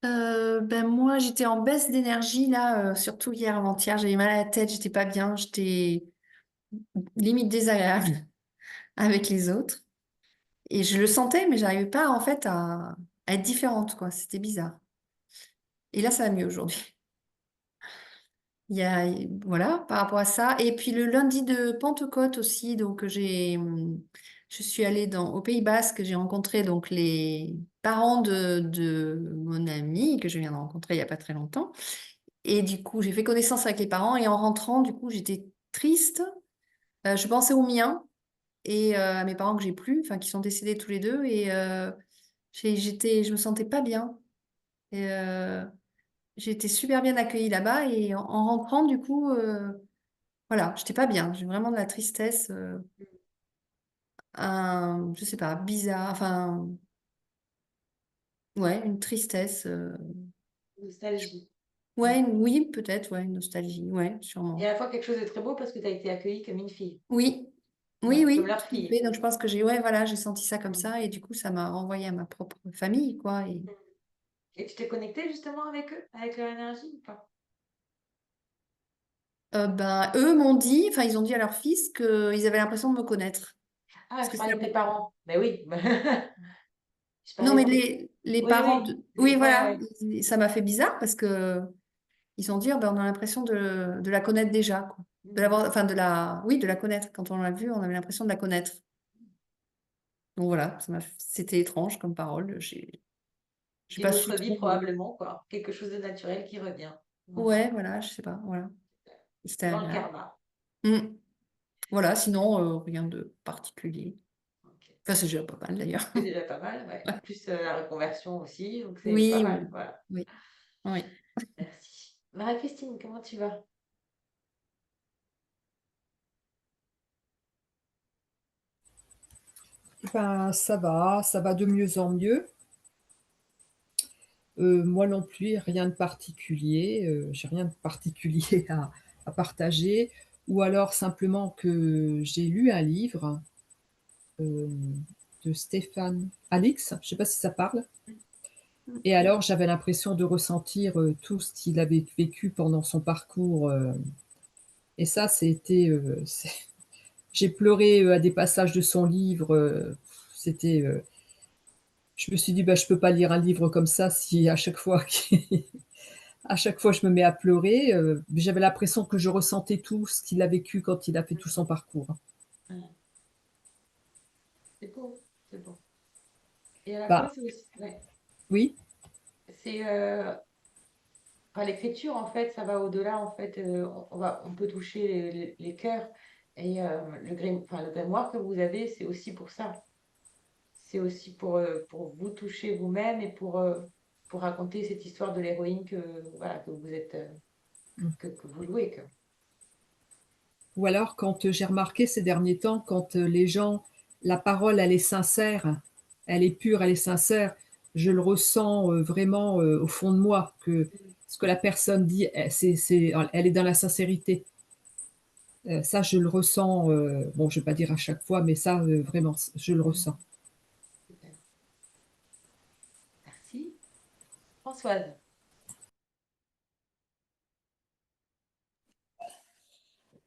Ben moi, j'étais en baisse d'énergie là, surtout hier avant-hier. J'avais mal à la tête, j'étais pas bien, j'étais limite désagréable avec les autres. Et je le sentais, mais j'arrivais pas en fait à être différente, quoi. C'était bizarre. Et là, ça va mieux aujourd'hui. Il y a, voilà, par rapport à ça. Et puis le lundi de Pentecôte aussi, donc je suis allée au Pays Basque, j'ai rencontré donc parents de mon ami que je viens de rencontrer il n'y a pas très longtemps. Et du coup, j'ai fait connaissance avec les parents et en rentrant, du coup, j'étais triste. Je pensais aux miens et à mes parents que j'ai plus, enfin, qui sont décédés tous les deux. Et je me sentais pas bien. Et, j'ai été super bien accueillie là-bas et en rentrant, du coup, voilà, j'étais pas bien. J'ai vraiment de la tristesse, je sais pas, bizarre, enfin, ouais, une tristesse. Nostalgie. Ouais, oui, peut-être, ouais, une nostalgie, ouais, Et à sûrement. la fois quelque chose de très beau parce que tu as été accueillie comme une fille. Oui, oui, Ouais, comme oui, leur tout à fille. fait. Donc je pense que ouais, voilà, j'ai senti ça comme Mm. ça et du coup, ça m'a renvoyé à ma propre famille, quoi. Et Et tu t'es connectée justement avec eux, avec leur énergie ou pas? ben, eux m'ont dit, enfin, ils ont dit à leur fils qu'ils avaient l'impression de me connaître. Ah, Parce je que c'est parlais de tes parents. Ben oui. Je Non, parlais mais de tes... les Oui, parents oui. Oui, Ouais, voilà. ouais. Ça m'a fait bizarre parce que ils ont dit, ah ben, on a l'impression de la connaître déjà, quoi. Mm. Enfin, oui, de la connaître. Quand on l'a vue, on avait l'impression de la connaître. Donc voilà, c'était étrange comme parole. J'ai C'est une pas autre su vie trop. probablement, quoi. Quelque chose de naturel qui revient. Ouais. Ouais, voilà, je sais pas, voilà. C'était Dans le agréable. karma. Mm. Voilà, sinon, rien de particulier. Ok. Enfin, c'est déjà pas mal d'ailleurs. C'est déjà pas mal, ouais. Plus la reconversion aussi, donc c'est pas Oui, mal. oui, Voilà. oui, oui. Merci. Marie-Christine, comment tu vas? Ben, ça va de mieux en mieux. Moi non plus, rien de particulier, j'ai rien de particulier à partager ou alors simplement que j'ai lu un livre, de Stéphane Alix, je ne sais pas si ça parle? Et alors j'avais l'impression de ressentir, tout ce qu'il avait vécu pendant son parcours, et ça c'était, c'est j'ai pleuré, à des passages de son livre, c'était, je me suis dit: «Bah, je peux pas lire un livre comme ça si à chaque fois à chaque fois je me mets à pleurer», mais j'avais l'impression que je ressentais tout ce qu'il a vécu quand il a fait tout son parcours. Ouais. C'est beau, c'est beau. Et à la fois, Bah, c'est aussi, ouais, oui, c'est enfin, l'écriture, en fait, ça va au-delà, en fait, on peut toucher les cœurs. Et enfin, le grimoire que vous avez, c'est aussi pour ça. C'est aussi pour vous toucher vous-même et pour raconter cette histoire de l'héroïne voilà, que vous êtes, que vous jouez. ou alors quand, j'ai remarqué ces derniers temps, quand, les gens la parole elle est sincère, elle est pure, elle est sincère, je le ressens, vraiment, au fond de moi que ce que la personne dit, elle est dans la sincérité. Ça je le ressens, bon je vais pas dire à chaque fois, mais ça, vraiment, je le ressens. Super. Merci. Françoise.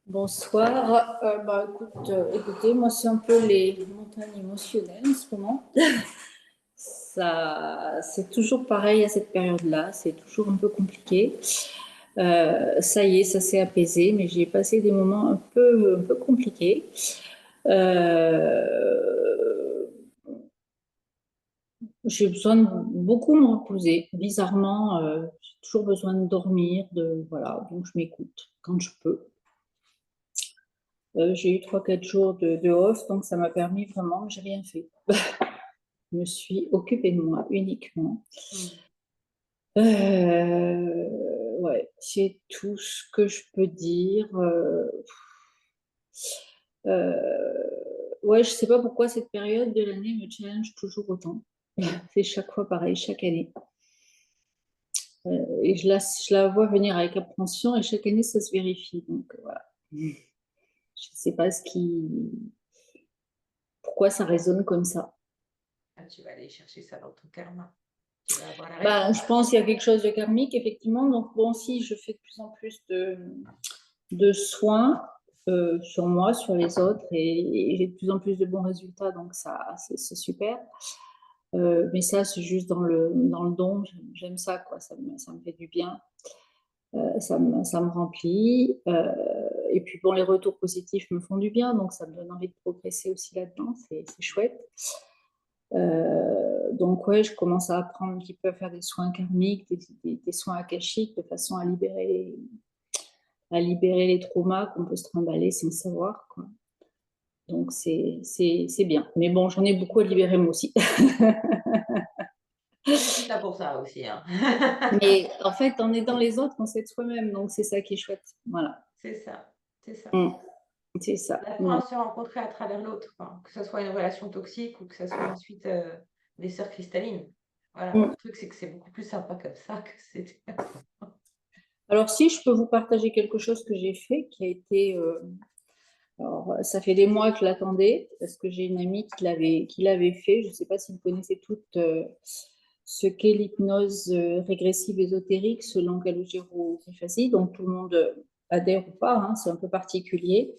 Bonsoir. Écoutez, moi, c'est un peu les montagnes émotionnelles en ce moment. Ça, c'est toujours pareil à cette période-là. C'est toujours un peu compliqué. Ça y est, ça s'est apaisé, mais j'ai passé des moments un peu compliqués. Euh, j'ai besoin de beaucoup me reposer. Bizarrement, j'ai toujours besoin de dormir, voilà, donc je m'écoute quand je peux. J'ai eu 3 4 jours de off, donc ça m'a permis vraiment, j'ai rien fait. Je me suis occupée de moi uniquement. Mm. Ouais, c'est tout ce que je peux dire. Ouais, je sais pas pourquoi cette période de l'année me challenge toujours autant. C'est chaque fois pareil, chaque année. Et je la vois venir avec appréhension et chaque année ça se vérifie. Donc voilà. Je ne sais pas pourquoi ça résonne comme ça. Ah, tu vas aller chercher ça dans ton karma. Tu vas avoir la Bah, réponse. je pense qu'il y a quelque chose de karmique, effectivement. Donc, bon, si je fais de plus en plus de soins sur moi, sur les autres, et j'ai de plus en plus de bons résultats, donc ça, c'est super. Mais ça, c'est juste dans le don. J'aime ça, quoi. Ça me fait du bien. Ça me remplit. Et puis, bon, les retours positifs me font du bien, donc ça me donne envie de progresser aussi là-dedans. C'est chouette. Donc, ouais, je commence à apprendre un petit peu à faire des soins karmiques, des soins akashiques, de façon à libérer les traumas qu'on peut se trimballer sans savoir, quoi. Donc, c'est bien. Mais bon, j'en ai beaucoup à libérer moi aussi. Je suis là pour ça aussi, hein. Mais en fait, en aidant les autres, on s'aide soi-même. Donc, c'est ça qui est chouette. Voilà. C'est ça, c'est ça. Mm. C'est ça. On apprend à se rencontrer à travers l'autre, quoi. Que ce soit une relation toxique ou que ce soit ensuite des sœurs cristallines. Voilà, Mm. le truc, c'est que c'est beaucoup plus sympa comme ça que c'était. Alors, si je peux vous partager quelque chose que j'ai fait, qui a été... alors, ça fait des mois que je l'attendais, parce que j'ai une amie qui l'avait fait. Je ne sais pas si vous connaissez toutes ce qu'est l'hypnose régressive ésotérique selon Calogero Triphasi. Donc, tout le monde adhère ou pas, hein, c'est un peu particulier.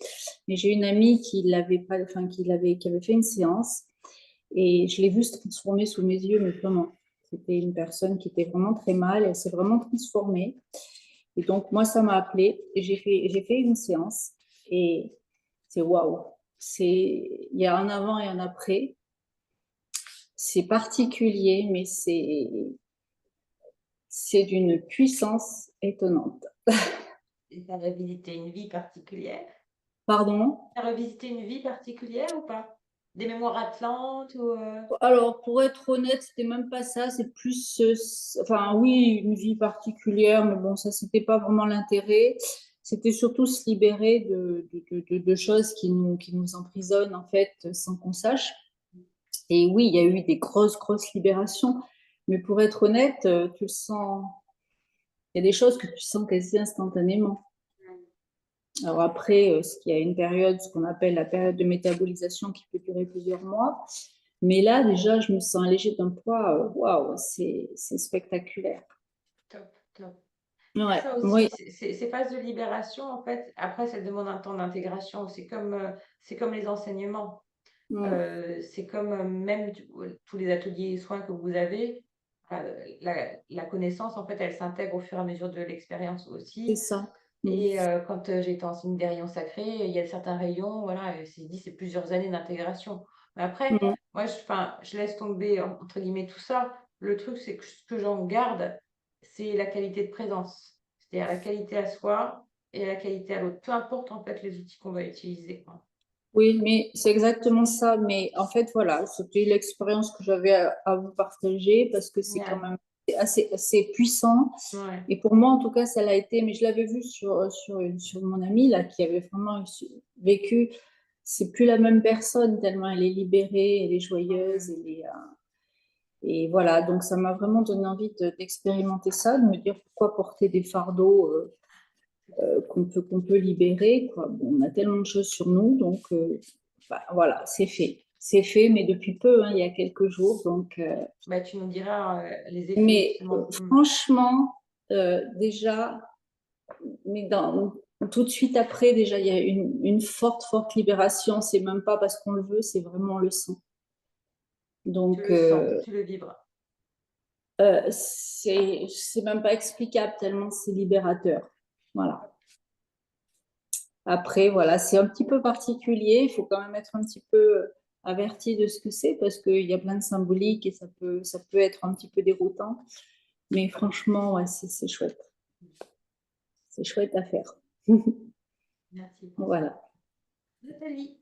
Mais j'ai une amie qui avait fait une séance et je l'ai vue se transformer sous mes yeux, mais vraiment. C'était une personne qui était vraiment très mal, elle s'est vraiment transformée. Et donc, moi, ça m'a appelée et j'ai fait une séance et c'est waouh. Il y a un avant et un après. C'est particulier, mais c'est d'une puissance étonnante. Et tu as revisité une vie particulière? Pardon? Tu as revisité une vie particulière ou pas? Des mémoires atlantes ou Alors, pour être honnête, c'était même pas ça. C'est plus, enfin, oui, une vie particulière, mais bon, ça, c'était pas vraiment l'intérêt. C'était surtout se libérer de choses qui nous emprisonnent, en fait, sans qu'on sache. Et oui, il y a eu des grosses libérations. Mais pour être honnête, tu le sens. Il y a des choses que tu sens quasi instantanément. Alors après, il y a une période, ce qu'on appelle la période de métabolisation qui peut durer plusieurs mois. Mais là, déjà, je me sens allégée d'un poids. Waouh, c'est spectaculaire. top, top. Ouais, Ça oui. aussi, ces phases de libération, en fait, après, ça demande un temps d'intégration. C'est comme les enseignements. C'est comme même tous les ateliers et soins que vous avez. La connaissance, en fait, elle s'intègre au fur et à mesure de l'expérience C'est aussi. ça. Et quand j'étais enseignante des rayons sacrés, il y a certains rayons, voilà, c'est plusieurs années d'intégration. Mais après, moi, je laisse tomber, entre guillemets, tout ça. Le truc, c'est que ce que j'en garde, c'est la qualité de présence. C'est-à-dire la qualité à soi et la qualité à l'autre. Peu importe, en fait, les outils qu'on va utiliser, quoi. Oui, mais c'est exactement ça. Mais en fait, voilà, c'était l'expérience que j'avais à vous partager parce que c'est quand Génial. même assez puissant. Ouais. Et pour moi, en tout cas, ça l'a été. Mais je l'avais vu sur mon amie là, qui avait vraiment vécu. C'est plus la même personne tellement elle est libérée, elle est joyeuse, et voilà. Donc ça m'a vraiment donné envie d'expérimenter ça, de me dire pourquoi porter des fardeaux qu'on peut libérer, quoi. Bon, on a tellement de choses sur nous, donc bah, voilà, c'est fait. C'est fait, mais depuis peu, hein, il y a quelques jours. Donc, Bah, tu nous diras les effets, mais justement. franchement, déjà, tout de suite après, déjà, il y a une forte libération. C'est même pas parce qu'on le veut, c'est vraiment on le sent. Tu Donc, le sens, tu le vibres. c'est même pas explicable tellement c'est libérateur. Voilà. Après, voilà, c'est un petit peu particulier. Il faut quand même être un petit peu averti de ce que c'est parce qu'il y a plein de symboliques et ça peut être un petit peu déroutant. Mais franchement, ouais, c'est chouette. C'est chouette à faire. Merci. Voilà. Nathalie.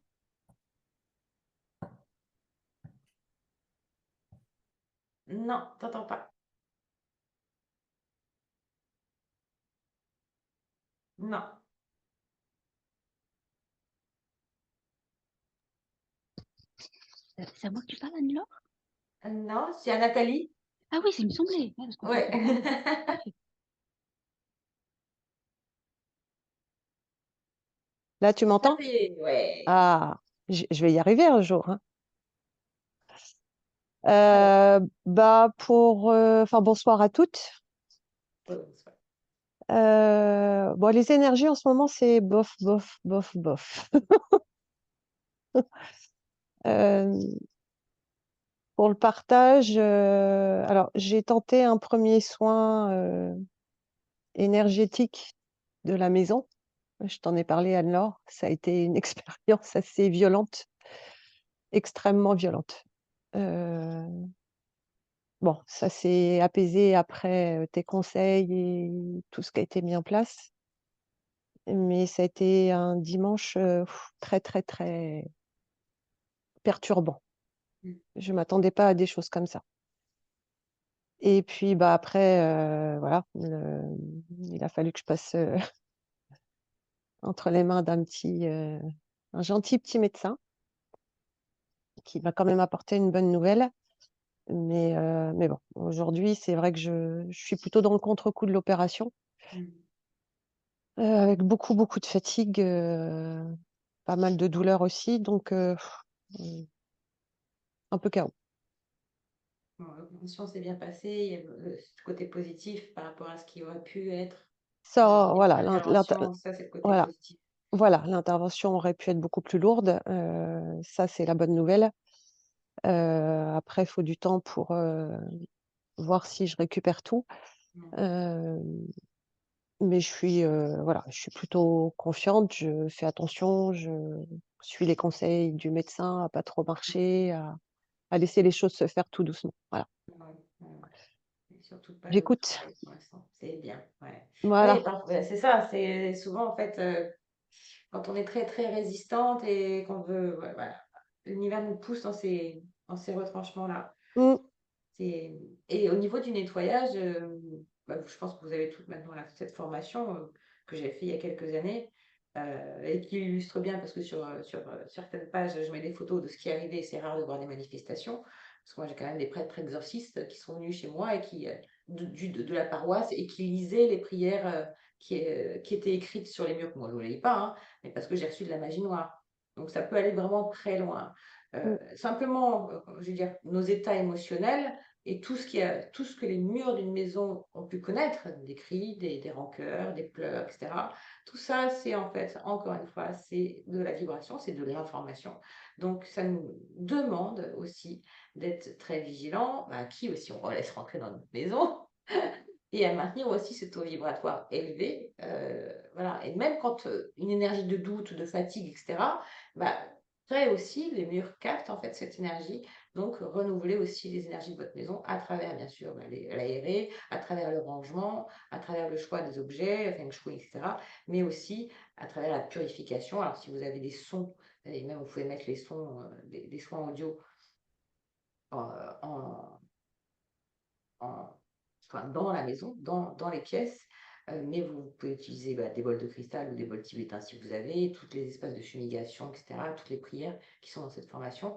Non, t'entends pas. Non. C'est à moi que tu parles, Anne-Laure? Non, c'est à Nathalie. Ah oui, ça me semblait. Parce qu'on Ouais. Là, tu m'entends? Ouais. Ah, je vais y arriver un jour, hein. Enfin, bonsoir à toutes. Bon, les énergies en ce moment, c'est bof, bof, bof, bof. Euh, pour le partage, alors j'ai tenté un premier soin énergétique de la maison. Je t'en ai parlé, Anne-Laure. Ça a été une expérience assez violente, extrêmement violente. Euh, bon, ça s'est apaisé après tes conseils et tout ce qui a été mis en place. Mais ça a été un dimanche très, très, très perturbant. Mm. Je ne m'attendais pas à des choses comme ça. Et puis bah, après, voilà, il a fallu que je passe entre les mains un gentil petit médecin qui m'a quand même apporté une bonne nouvelle. Mais bon, aujourd'hui, c'est vrai que je suis plutôt dans le contre-coup de l'opération, Mm. avec beaucoup, beaucoup de fatigue, pas mal de douleurs aussi, donc un peu chaos. Bon, l'opération s'est bien passée, il y a le côté positif par rapport à ce qui aurait pu être Ça, au niveau de voilà, l'intervention, ça c'est le côté voilà, positif. voilà, l'intervention aurait pu être beaucoup plus lourde, ça c'est la bonne nouvelle. Après, il faut du temps pour voir si je récupère tout. Mm. Euh, mais voilà, je suis plutôt confiante, je fais attention, je suis les conseils du médecin à pas trop marcher, à laisser les choses se faire tout doucement. Voilà. Ouais, ouais. Et surtout pas J'écoute. l'opérer pour l'instant, c'est bien. Ouais. Oui, Voilà. c'est ça, c'est souvent en fait quand on est très très résistante et qu'on veut, ouais, voilà, l'univers nous pousse dans ces retranchements-là. Mm. Et au niveau du nettoyage, bah, je pense que vous avez toutes maintenant cette formation que j'ai fait il y a quelques années et qui illustre bien parce que sur certaines pages, je mets des photos de ce qui est arrivé et c'est rare de voir des manifestations. Parce que moi, j'ai quand même des prêtres exorcistes qui sont venus chez moi et de la paroisse et qui lisaient les prières qui étaient écrites sur les murs. Moi, je ne les lis pas, hein, mais parce que j'ai reçu de la magie noire. Donc, ça peut aller vraiment très loin. Mm. Simplement, je veux dire, nos états émotionnels et tout ce que les murs d'une maison ont pu connaître, des cris, des rancœurs, des pleurs, etc. Tout ça, c'est en fait, encore une fois, c'est de la vibration, c'est de l'information. Donc, ça nous demande aussi d'être très vigilants, à qui aussi on laisse rentrer dans notre maison, et à maintenir aussi ce taux vibratoire élevé. Voilà. Et même quand une énergie de doute, de fatigue, etc., bah, après aussi, les murs captent en fait cette énergie. Donc, renouveler aussi les énergies de votre maison à travers, bien sûr, l'aérer, à travers le rangement, à travers le choix des objets, feng shui, etc., mais aussi à travers la purification. Alors, si vous avez des sons, et même vous pouvez mettre les sons, des soins audio en, en- enfin, dans la maison, dans les pièces, mais vous pouvez utiliser des bols de cristal ou des bols tibétains si vous avez, tous les espaces de fumigation, etc., toutes les prières qui sont dans cette formation,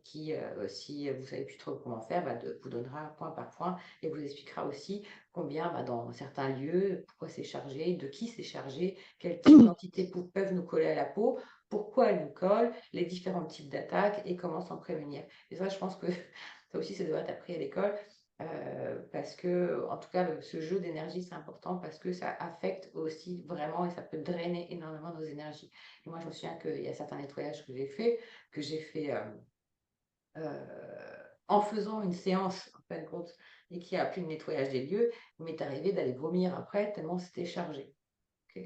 qui, si vous ne savez plus trop comment faire, vous donnera point par point et vous expliquera aussi combien dans certains lieux, pourquoi c'est chargé, de qui c'est chargé, quel type d'entités peuvent nous coller à la peau, pourquoi elles nous collent, les différents types d'attaques et comment s'en prévenir. Et ça, je pense que ça aussi, ça doit être appris à l'école. Parce que, en tout cas, ce jeu d'énergie, c'est important parce que ça affecte aussi vraiment et ça peut drainer énormément nos énergies. Et moi, je me souviens qu'il y a certains nettoyages que j'ai fait en faisant une séance, en fin de compte, et qui a appelé le nettoyage des lieux. Il m'est arrivé d'aller vomir après, tellement c'était chargé. Ok.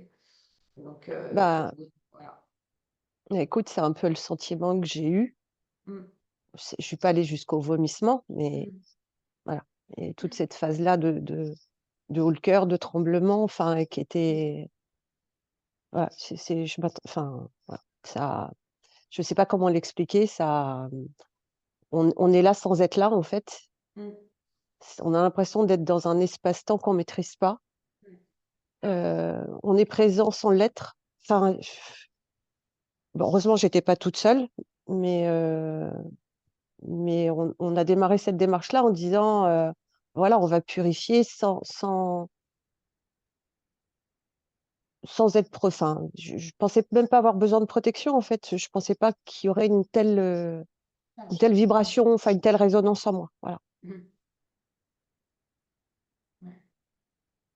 Donc, Bah, voilà. écoute, c'est un peu le sentiment que j'ai eu. Mm, Je ne suis pas allée jusqu'au vomissement, mais mm, voilà. Et toute cette phase-là de haut le cœur, de tremblement, enfin, qui était. Voilà, enfin, voilà, ça, je ne sais pas comment l'expliquer. On est là sans être là, en fait. mm, On a l'impression d'être dans un espace-temps qu'on ne maîtrise pas. On est présent sans l'être. Enfin, bon, heureusement, j'étais pas toute seule, mais on a démarré cette démarche-là en disant, voilà, on va purifier sans être enfin, je pensais même pas avoir besoin de protection, en fait. Je pensais pas qu'il y aurait une telle vibration, enfin, une telle résonance en moi. Voilà, mm. Ouais.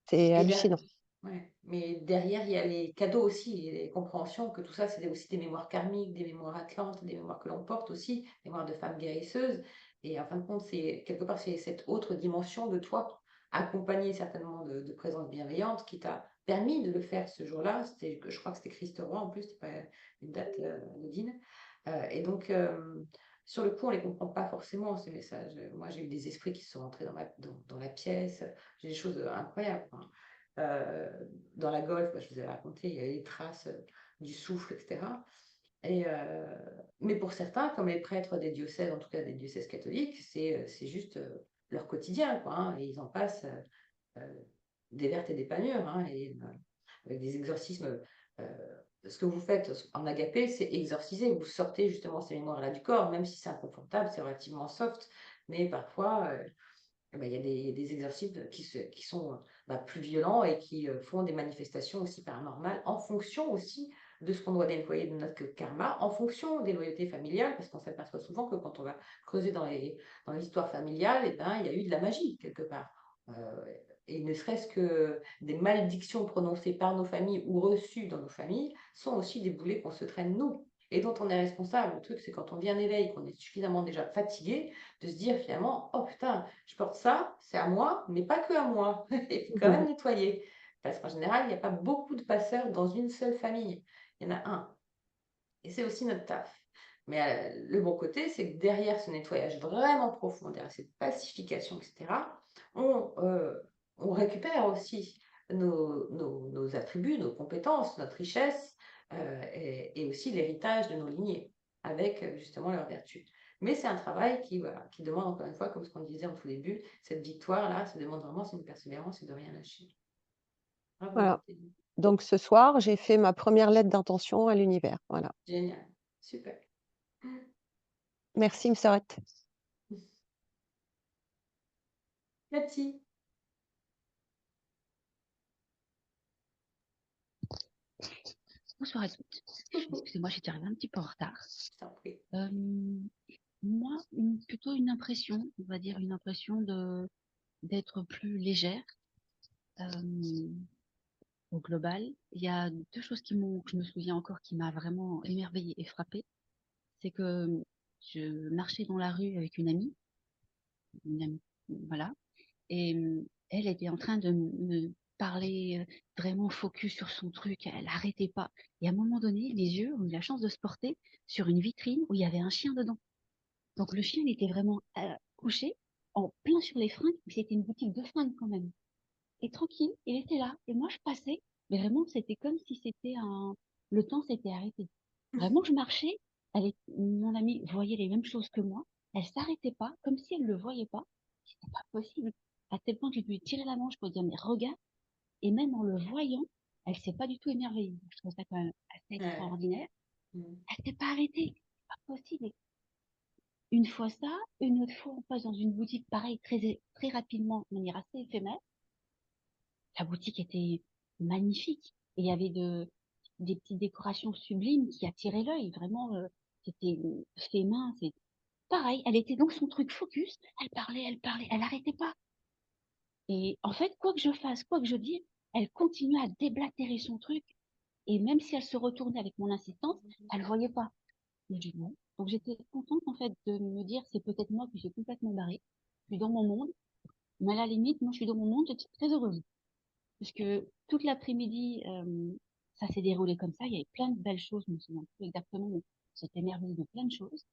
c'est Et hallucinant. ouais. Mais derrière, il y a les cadeaux aussi, et les compréhensions que tout ça, c'est aussi des mémoires karmiques, des mémoires atlantes, des mémoires que l'on porte aussi, des mémoires de femmes guérisseuses. Et en fin de compte, c'est quelque part, c'est cette autre dimension de toi, accompagnée certainement de présence bienveillante, qui t'a permis de le faire ce jour-là. Je crois que c'était Christ Roi en plus, c'était pas une date anodine. Et donc, sur le coup, on ne les comprend pas forcément, ces messages. Moi, j'ai eu des esprits qui sont rentrés dans la pièce. J'ai des choses incroyables, hein. Dans la Golfe, je vous ai raconté, il y a des traces du souffle, etc. Mais pour certains, comme les prêtres des diocèses, en tout cas des diocèses catholiques, c'est juste leur quotidien, quoi, hein, et ils en passent des vertes et des pas mûres, hein, avec des exorcismes. Ce que vous faites en agapé, c'est exorciser. Vous sortez justement ces mémoires-là du corps, même si c'est inconfortable, c'est relativement soft, mais parfois, il y a des exorcismes qui sont plus violents et qui font des manifestations aussi paranormales en fonction aussi de ce qu'on doit nettoyer de notre karma, en fonction des loyautés familiales, parce qu'on s'aperçoit souvent que quand on va creuser dans l'histoire familiale, il y a eu de la magie quelque part. Et ne serait-ce que des malédictions prononcées par nos familles ou reçues dans nos familles sont aussi des boulets qu'on se traîne nous et dont on est responsable. Le truc, c'est quand on vient en éveil, qu'on est suffisamment déjà fatigué, de se dire finalement, oh putain, je porte ça, c'est à moi, mais pas que à moi. Il faut quand même nettoyer. Parce qu'en général, il n'y a pas beaucoup de passeurs dans une seule famille. Il y en a un. Et c'est aussi notre taf. Mais le bon côté, c'est que derrière ce nettoyage vraiment profond, derrière cette pacification, etc., on récupère aussi nos attributs, nos compétences, notre richesse, et aussi l'héritage de nos lignées, avec justement leurs vertus. Mais c'est un travail qui demande, encore une fois, comme ce qu'on disait en tout début, cette victoire-là, ça demande vraiment une persévérance et de rien lâcher. Bravo, Voilà. Nathalie. Donc ce soir, j'ai fait ma première lettre d'intention à l'univers. Voilà. Génial, super. Merci, Mserette. Cathy. Bonsoir à toutes. Excusez-moi, j'étais arrivée un petit peu en retard. Je t'en prie. Moi, plutôt une impression, on va dire une impression d'être plus légère au global. Il y a deux choses que je me souviens encore, qui m'a vraiment émerveillée et frappée. C'est que je marchais dans la rue avec une amie, voilà, et elle était en train de me parler vraiment focus sur son truc, elle n'arrêtait pas. Et à un moment donné, les yeux ont eu la chance de se porter sur une vitrine où il y avait un chien dedans. Donc le chien, il était vraiment couché, en plein sur les fringues, mais c'était une boutique de fringues quand même. Et tranquille, il était là. Et moi, je passais, mais vraiment, c'était comme si c'était le temps s'était arrêté. Vraiment, je marchais, mon amie voyait les mêmes choses que moi, elle s'arrêtait pas, comme si elle le voyait pas. C'était pas possible. À tel point que j'ai dû lui tirer la manche pour lui dire, mais regarde, et même en le voyant, elle s'est pas du tout émerveillée. Je trouve ça quand même assez Ouais. extraordinaire. Mm. Elle s'est pas arrêtée. C'est pas possible. Une fois ça, une autre fois, on passe dans une boutique pareille, très rapidement, de manière assez éphémère. La boutique était magnifique. Et il y avait des petites décorations sublimes qui attiraient l'œil. Vraiment, c'était fait main. C'est pareil. Elle était dans son truc focus. Elle parlait, elle n'arrêtait pas. Et en fait, quoi que je fasse, quoi que je dise, elle continuait à déblatérer son truc. Et même si elle se retournait avec mon insistance, elle voyait pas. Et j'ai dit non. Donc j'étais contente en fait de me dire c'est peut-être moi qui suis complètement barrée. Je suis dans mon monde. Mais à la limite, moi je suis dans mon monde, j'étais très heureuse. Parce que toute l'après-midi, ça s'est déroulé comme ça. Il y avait plein de belles choses, je me souviens plus exactement, mais j'étais émerveillée de plein de choses.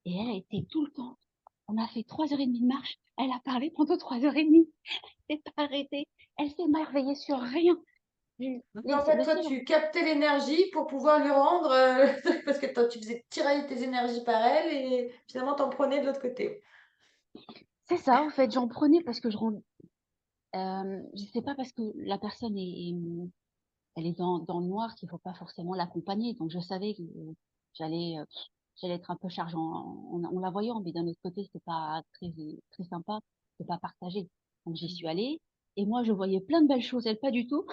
Et elle a été tout le temps. On a fait 3h30 de marche. Elle a parlé pendant 3h30. Elle s'est pas arrêtée. Elle s'est émerveillée sur rien. Donc, en fait, Le toi, seul tu captais l'énergie pour pouvoir lui rendre, parce que toi, tu faisais tirailler tes énergies par elle et finalement, t'en prenais de l'autre côté. C'est ça, en fait, j'en prenais parce que je sais pas, parce que la personne elle est dans le noir, qu'il faut pas forcément l'accompagner. Donc je savais que j'allais euh, j'allais être un peu chargée en la voyant, mais d'un autre côté, c'était pas très sympa de pas partager. Donc j'y suis allée et moi je voyais plein de belles choses, elle pas du tout.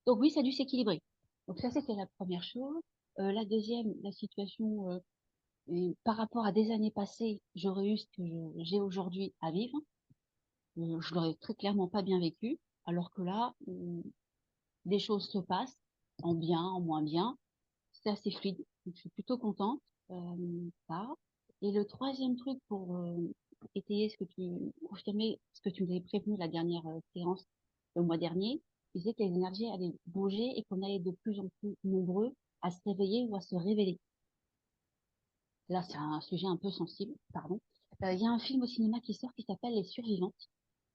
Donc oui, ça a dû s'équilibrer. Donc ça c'était la première chose. La deuxième, la situation par rapport à des années passées, j'aurais eu ce que j'ai aujourd'hui à vivre. Je l'aurais très clairement pas bien vécu, alors que là, des choses se passent en bien, en moins bien. C'est assez fluide. Donc, je suis plutôt contente. Ça. Et le troisième truc pour étayer confirmer ce que tu nous avais prévenu la dernière séance le mois dernier, tu disais que les énergies allaient bouger et qu'on allait de plus en plus nombreux à se réveiller ou à se révéler. là c'est un sujet un peu sensible, pardon. Il y a un film au cinéma qui sort qui s'appelle Les Survivantes.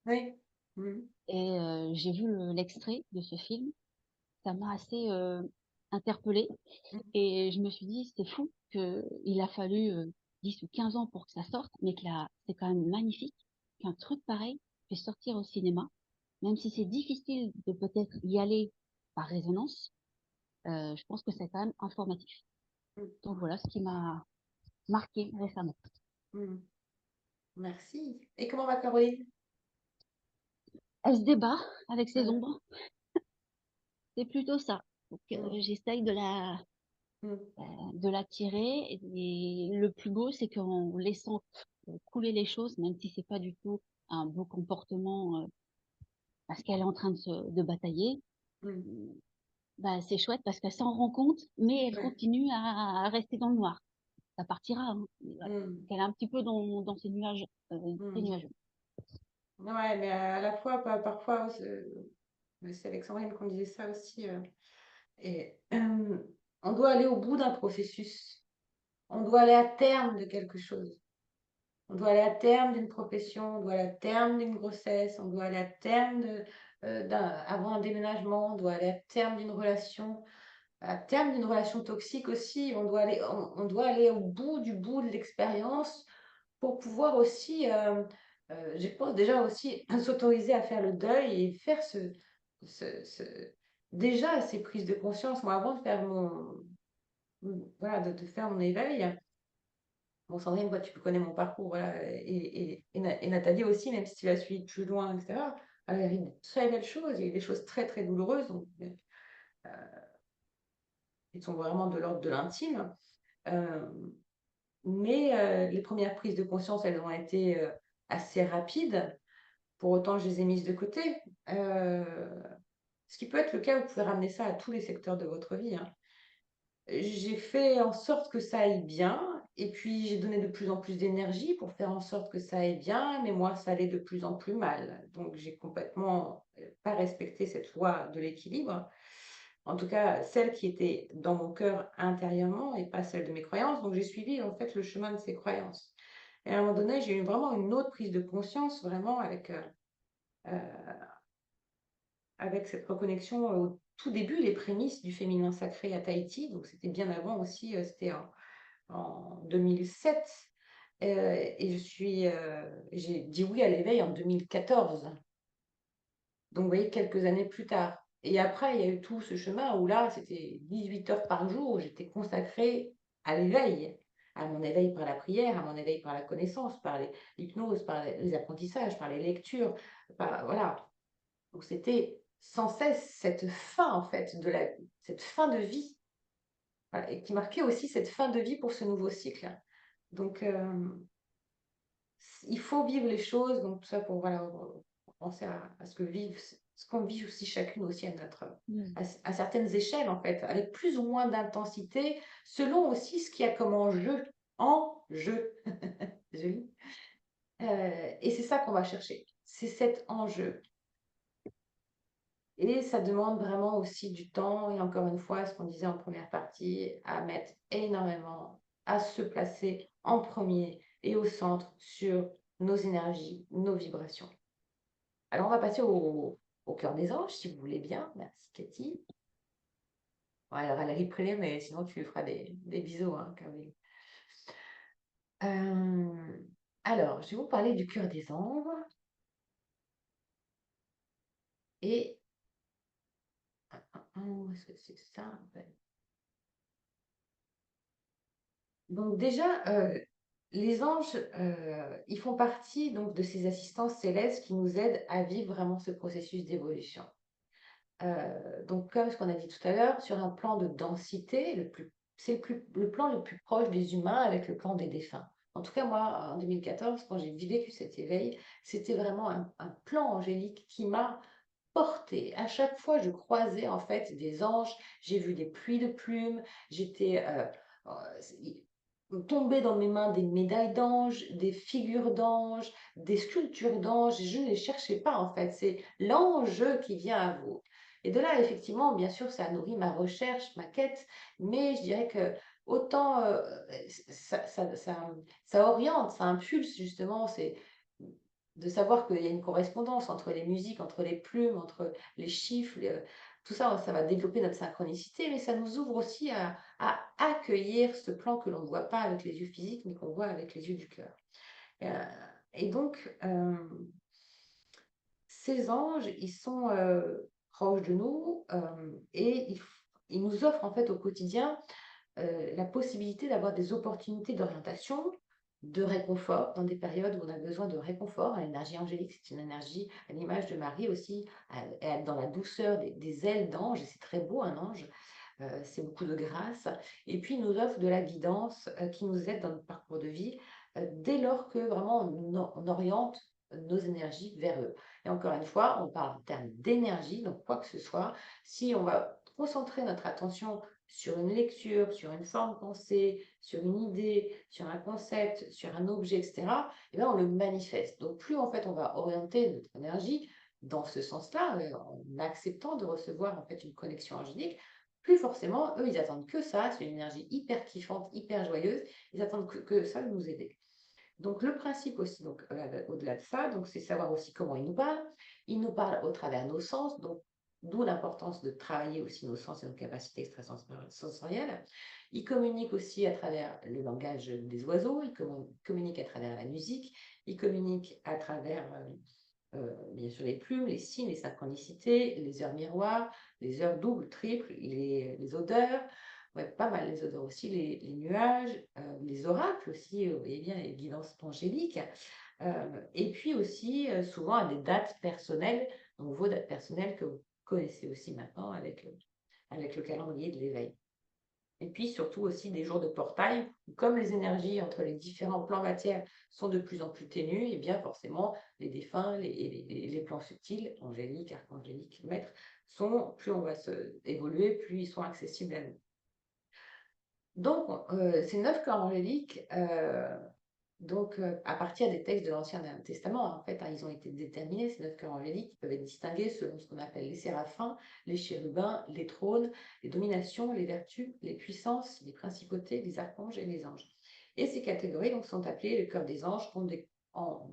Oui. Mhm. Et j'ai vu l'extrait de ce film. Ça m'a assez interpellée. Et je me suis dit, c'est fou qu'il a fallu 10 ou 15 ans pour que ça sorte, mais que là, c'est quand même magnifique qu'un truc pareil puisse sortir au cinéma, même si c'est difficile de peut-être y aller par résonance, je pense que c'est quand même informatif. Donc voilà ce qui m'a marqué récemment. Mhm. Merci. Et comment va Caroline? Elle se débat avec ses Mhm. ombres, c'est plutôt ça. Donc j'essaye Mhm. de la tirer. Et le plus beau, c'est qu'en laissant couler les choses, même si c'est pas du tout un beau comportement, parce qu'elle est en train de batailler, Mhm. bah, c'est chouette parce qu'elle s'en rend compte, mais elle Ouais. continue à rester dans le noir. Ça partira, hein. Voilà. Mhm. Elle est un petit peu dans ces nuages, très Mhm. nuageux. Ouais, mais à la fois, parfois, c'est Alexandrine qu'on disait ça aussi. Et on doit aller au bout d'un processus. On doit aller à terme de quelque chose. On doit aller à terme d'une profession, on doit aller à terme d'une grossesse, on doit aller à terme avant un déménagement, on doit aller à terme d'une relation, à terme d'une relation toxique aussi. On doit aller au bout de l'expérience pour pouvoir aussi, je pense déjà aussi, s'autoriser à faire le deuil et faire déjà ces prises de conscience. Moi, avant de faire voilà, de faire mon éveil, bon, Sandrine, toi, tu connais mon parcours, voilà, et Nathalie aussi, même si tu l'as suivi de plus loin, etc. Elle a eu de très belles choses, il y a eu des choses très, très douloureuses, donc, qui sont vraiment de l'ordre de l'intime. Euh, mais les premières prises de conscience, elles ont été assez rapides. Pour autant, je les ai mises de côté. Ce qui peut être le cas, vous pouvez ramener ça à tous les secteurs de votre vie, hein. J'ai fait en sorte que ça aille bien, et puis j'ai donné de plus en plus d'énergie pour faire en sorte que ça aille bien, mais moi, ça allait de plus en plus mal. Donc, j'ai complètement pas respecté cette loi de l'équilibre. En tout cas, celle qui était dans mon cœur intérieurement et pas celle de mes croyances. Donc, j'ai suivi en fait le chemin de ces croyances. Et à un moment donné, j'ai eu vraiment une autre prise de conscience, vraiment euh, avec cette reconnexion au tout début, les prémices du féminin sacré à Tahiti. Donc, c'était bien avant aussi, c'était en 2007. Et j'ai dit oui à l'éveil en 2014. Donc, vous voyez, quelques années plus tard. Et après, il y a eu tout ce chemin où là, c'était 18 heures par jour où j'étais consacrée à l'éveil, à mon éveil par la prière, à mon éveil par la connaissance, par l'hypnose, par les apprentissages, par les lectures, voilà. Donc, c'était sans cesse cette fin, en fait, cette fin de vie, voilà, et qui marquait aussi cette fin de vie pour ce nouveau cycle. Donc, il faut vivre les choses, donc tout ça pour voilà, penser à ce qu'on vit aussi chacune aussi à certaines échelles, en fait, avec plus ou moins d'intensité, selon aussi ce qu'il y a comme enjeu, joli. Et c'est ça qu'on va chercher, c'est cet enjeu. Et ça demande vraiment aussi du temps, et encore une fois, ce qu'on disait en première partie, à mettre énormément, à se placer en premier et au centre sur nos énergies, nos vibrations. Alors, on va passer au cœur des anges, si vous voulez bien. Merci, Cathy. Bon, elle va la replayer, mais sinon, tu lui feras des bisous, hein, Caroline. Alors, je vais vous parler du cœur des anges. Et... est-ce que c'est ça? Donc déjà, les anges, ils font partie donc de ces assistances célestes qui nous aident à vivre vraiment ce processus d'évolution. Donc comme ce qu'on a dit tout à l'heure, sur un plan de densité, c'est le plan le plus proche des humains avec le plan des défunts. En tout cas, moi, en 2014, quand j'ai vécu cet éveil, c'était vraiment un plan angélique qui m'a portée. À chaque fois, je croisais en fait des anges, j'ai vu des pluies de plumes, j'étais tombé dans mes mains des médailles d'anges, des figures d'anges, des sculptures d'anges. Je ne les cherchais pas en fait, c'est l'ange qui vient à vous. Et de là, effectivement, bien sûr, ça a nourri ma recherche, ma quête, mais je dirais que autant ça oriente, ça impulse justement, c'est de savoir qu'il y a une correspondance entre les musiques, entre les plumes, entre les chiffres, tout ça, ça va développer notre synchronicité, mais ça nous ouvre aussi à accueillir ce plan que l'on ne voit pas avec les yeux physiques, mais qu'on voit avec les yeux du cœur. Euh, Et donc, ces anges, ils sont proches de nous et ils nous offrent en fait au quotidien la possibilité d'avoir des opportunités d'orientation, de réconfort dans des périodes où on a besoin de réconfort. L'énergie angélique, c'est une énergie, à l'image de Marie aussi, dans la douceur des ailes d'ange, et c'est très beau un ange, c'est beaucoup de grâce. Et puis, il nous offre de la guidance qui nous aide dans notre parcours de vie dès lors que vraiment on oriente nos énergies vers eux. Et encore une fois, on parle en termes d'énergie, donc quoi que ce soit, si on va concentrer notre attention sur une lecture, sur une forme de pensée, sur une idée, sur un concept, sur un objet, etc., et bien on le manifeste. Donc plus en fait on va orienter notre énergie dans ce sens-là, en acceptant de recevoir en fait une connexion angélique, plus forcément, eux, ils attendent que ça, c'est une énergie hyper kiffante, hyper joyeuse, ils attendent que ça de nous aider. Donc le principe aussi, donc au-delà de ça, donc c'est savoir aussi comment ils nous parlent. Ils nous parlent au travers de nos sens, donc d'où l'importance de travailler aussi nos sens et nos capacités extrasensorielles. Ils communiquent aussi à travers le langage des oiseaux, ils communiquent à travers la musique, ils communiquent à travers bien sûr les plumes, les signes, les synchronicités, les heures miroirs, les heures doubles, triples, les odeurs, ouais, pas mal les odeurs aussi, les nuages, les oracles aussi, vous voyez bien, les guidances angéliques, et puis aussi souvent à des dates personnelles, donc vos dates personnelles que vous connaissez aussi maintenant avec le calendrier de l'éveil. Et puis surtout aussi des jours de portail, où comme les énergies entre les différents plans matière sont de plus en plus ténues, et bien forcément les défunts, les plans subtils, angéliques, archangéliques, maîtres, plus on va évoluer, plus ils sont accessibles à nous. Donc, ces 9 corps angéliques, à partir des textes de l'Ancien Testament, en fait, ils ont été déterminés, ces 9 cœurs angéliques, qui peuvent être distingués selon ce qu'on appelle les séraphins, les chérubins, les trônes, les dominations, les vertus, les puissances, les principautés, les archanges et les anges. Et ces catégories donc, sont appelées le cœur des anges en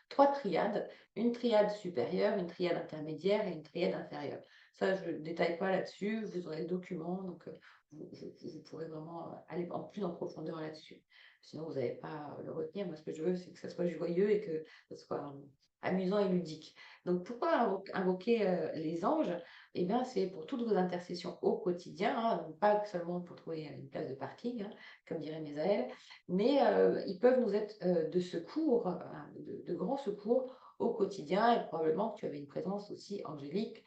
3 triades, une triade supérieure, une triade intermédiaire et une triade inférieure. Ça, je ne détaille pas là-dessus, vous aurez le document, donc vous pourrez vraiment aller plus en profondeur là-dessus. Sinon, vous n'allez pas le retenir. Moi, ce que je veux, c'est que ça soit joyeux et que ce soit amusant et ludique. Donc, pourquoi invoquer les anges? Eh bien, c'est pour toutes vos intercessions au quotidien, hein, pas seulement pour trouver une place de parking, hein, comme dirait Mésaël, mais ils peuvent nous être de secours, de grands secours au quotidien, et probablement que tu avais une présence aussi angélique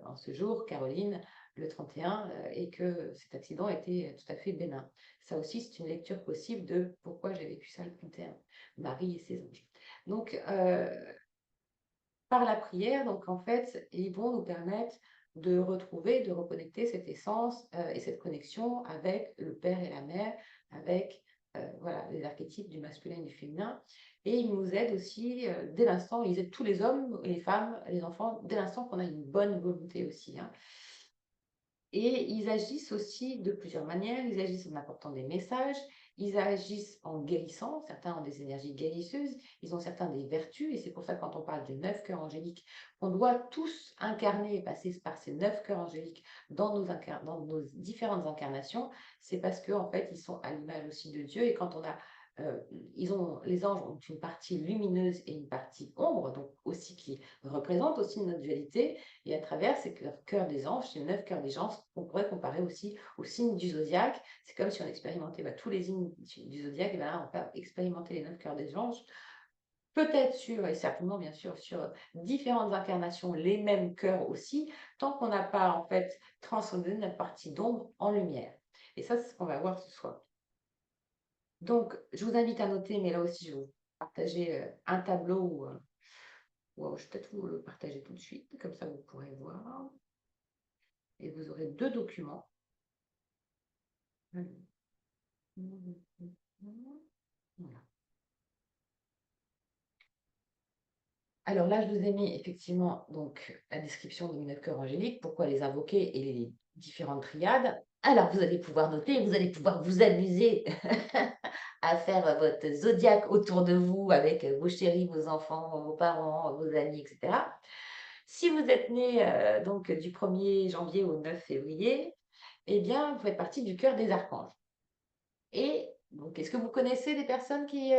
en ce jour, Caroline, le 31, et que cet accident était tout à fait bénin. Ça aussi, c'est une lecture possible de pourquoi j'ai vécu ça le 31, Marie et ses anges. Donc, par la prière, donc en fait, ils vont nous permettre de retrouver, de reconnecter cette essence et cette connexion avec le père et la mère, avec voilà, les archétypes du masculin et du féminin. Et ils nous aident aussi dès l'instant, ils aident tous les hommes, les femmes, les enfants, dès l'instant qu'on a une bonne volonté aussi. Hein. Et ils agissent aussi de plusieurs manières. Ils agissent en apportant des messages, ils agissent en guérissant. Certains ont des énergies guérisseuses, ils ont certains des vertus. Et c'est pour ça que quand on parle de 9 cœurs angéliques, on doit tous incarner et passer par ces 9 cœurs angéliques dans nos différentes incarnations. C'est parce qu'en fait, ils sont à l'image aussi de Dieu. Et quand on a les anges ont une partie lumineuse et une partie ombre, donc aussi qui représente aussi notre dualité. Et à travers ces cœurs des anges, ces 9 cœurs des anges, on pourrait comparer aussi aux signes du zodiaque. C'est comme si on expérimentait tous les signes du zodiaque, et bien là, on peut expérimenter les 9 cœurs des anges. Peut-être et certainement bien sûr, sur différentes incarnations, les mêmes cœurs aussi, tant qu'on n'a pas en fait transcendé notre partie d'ombre en lumière. Et ça, c'est ce qu'on va voir ce soir. Donc, je vous invite à noter, mais là aussi, je vais vous partager un tableau je vais peut-être vous le partager tout de suite, comme ça vous pourrez voir. Et vous aurez 2 documents. Voilà. Alors là, je vous ai mis effectivement donc, la description des 9 cœurs angéliques, pourquoi les invoquer et les différentes triades. Alors, vous allez pouvoir noter, vous allez pouvoir vous amuser à faire votre zodiaque autour de vous avec vos chéris, vos enfants, vos parents, vos amis, etc. Si vous êtes né donc du 1er janvier au 9 février, eh bien, vous faites partie du cœur des archanges. Et donc, est-ce que vous connaissez des personnes qui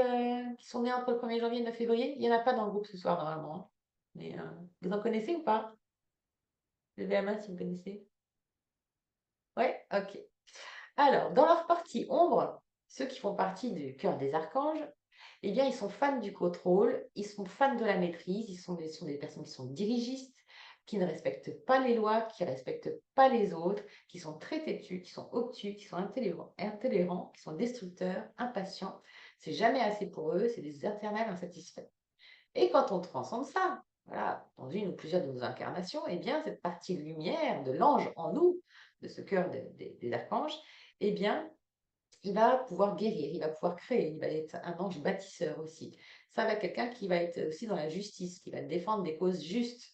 sont nées entre le 1er janvier et le 9 février? Il n'y en a pas dans le groupe ce soir, normalement, hein. Mais vous en connaissez ou pas? Levez la main si vous connaissez. Ouais, ok. Alors, dans leur partie ombre, ceux qui font partie du cœur des archanges, eh bien, ils sont fans du contrôle, ils sont fans de la maîtrise, sont des personnes qui sont dirigistes, qui ne respectent pas les lois, qui ne respectent pas les autres, qui sont très têtus, qui sont obtus, qui sont intolérants, qui sont destructeurs, impatients. C'est jamais assez pour eux, c'est des éternels insatisfaits. Et quand on transcende ça, voilà, dans une ou plusieurs de nos incarnations, eh bien, cette partie lumière de l'ange en nous, de ce cœur des archanges, eh bien, il va pouvoir guérir, il va pouvoir créer, il va être un ange bâtisseur aussi. Ça va être quelqu'un qui va être aussi dans la justice, qui va défendre des causes justes,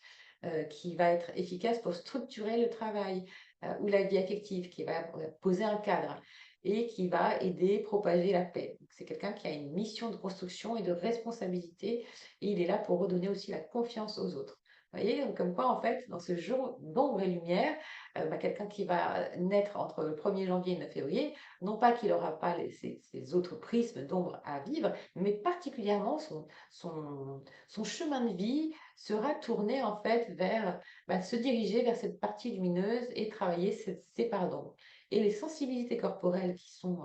qui va être efficace pour structurer le travail ou la vie affective, qui va poser un cadre et qui va aider, propager la paix. C'est quelqu'un qui a une mission de construction et de responsabilité et il est là pour redonner aussi la confiance aux autres. Vous voyez, donc comme quoi, en fait, dans ce jour d'ombre et lumière, quelqu'un qui va naître entre le 1er janvier et le 9 février, non pas qu'il n'aura pas ces autres prismes d'ombre à vivre, mais particulièrement son chemin de vie sera tourné en fait vers se diriger vers cette partie lumineuse et travailler ces parts d'ombre. Et les sensibilités corporelles qui sont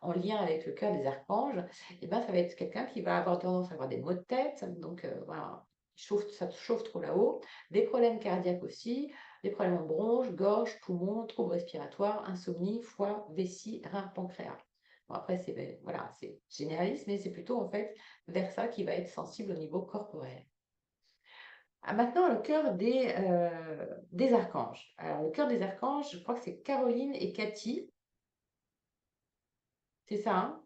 en lien avec le cœur des archanges, ça va être quelqu'un qui va avoir tendance à avoir des maux de tête, donc voilà, ça chauffe trop là-haut, des problèmes cardiaques aussi, des problèmes en bronche, gorge, poumons, troubles respiratoires, insomnie, foie, vessie, rein, pancréas. Bon, après, voilà, c'est généraliste, mais c'est plutôt en fait vers ça qui va être sensible au niveau corporel. Maintenant, le cœur des archanges. Alors, le cœur des archanges, je crois que c'est Caroline et Cathy. C'est ça, hein?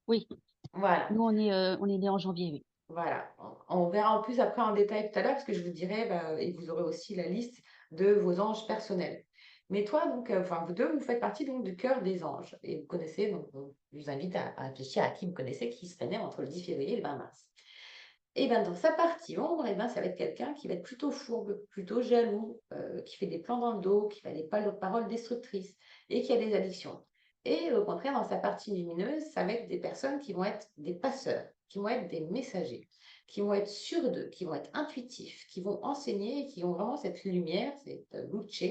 Oui, Voilà. nous on est nés en janvier, oui. Voilà, on verra en plus après en détail tout à l'heure, parce que je vous dirai, et vous aurez aussi la liste de vos anges personnels. Mais toi, donc, enfin, vous deux, vous faites partie donc du cœur des anges. Et vous connaissez, donc, je vous invite à réfléchir à qui vous connaissez, qui serait né entre le 10 février et le 20 mars. Et bien, dans sa partie ombre, ça va être quelqu'un qui va être plutôt fourbe, plutôt jaloux, qui fait des plans dans le dos, qui va des paroles destructrices et qui a des addictions. Et au contraire, dans sa partie lumineuse, ça va être des personnes qui vont être des passeurs, qui vont être des messagers, qui vont être sûrs d'eux, qui vont être intuitifs, qui vont enseigner et qui ont vraiment cette lumière, cette luce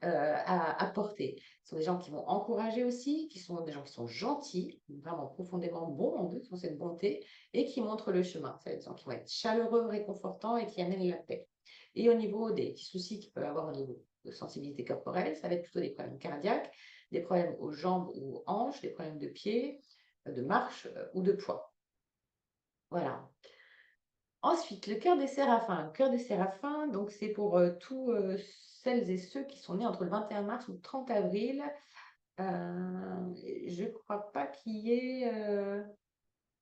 à porter. Ce sont des gens qui vont encourager aussi, qui sont des gens qui sont gentils, vraiment profondément bons en eux, qui ont cette bonté et qui montrent le chemin. Ça va être des gens qui vont être chaleureux, réconfortants et qui amènent la paix. Et au niveau des petits soucis qu'ils peuvent avoir au niveau de sensibilité corporelle, ça va être plutôt des problèmes cardiaques, des problèmes aux jambes ou aux hanches, des problèmes de pied, de marche ou de poids. Voilà. Ensuite, le cœur des séraphins. Le cœur des séraphins, donc c'est pour tous celles et ceux qui sont nés entre le 21 mars ou le 30 avril. Je ne crois pas qu'il y ait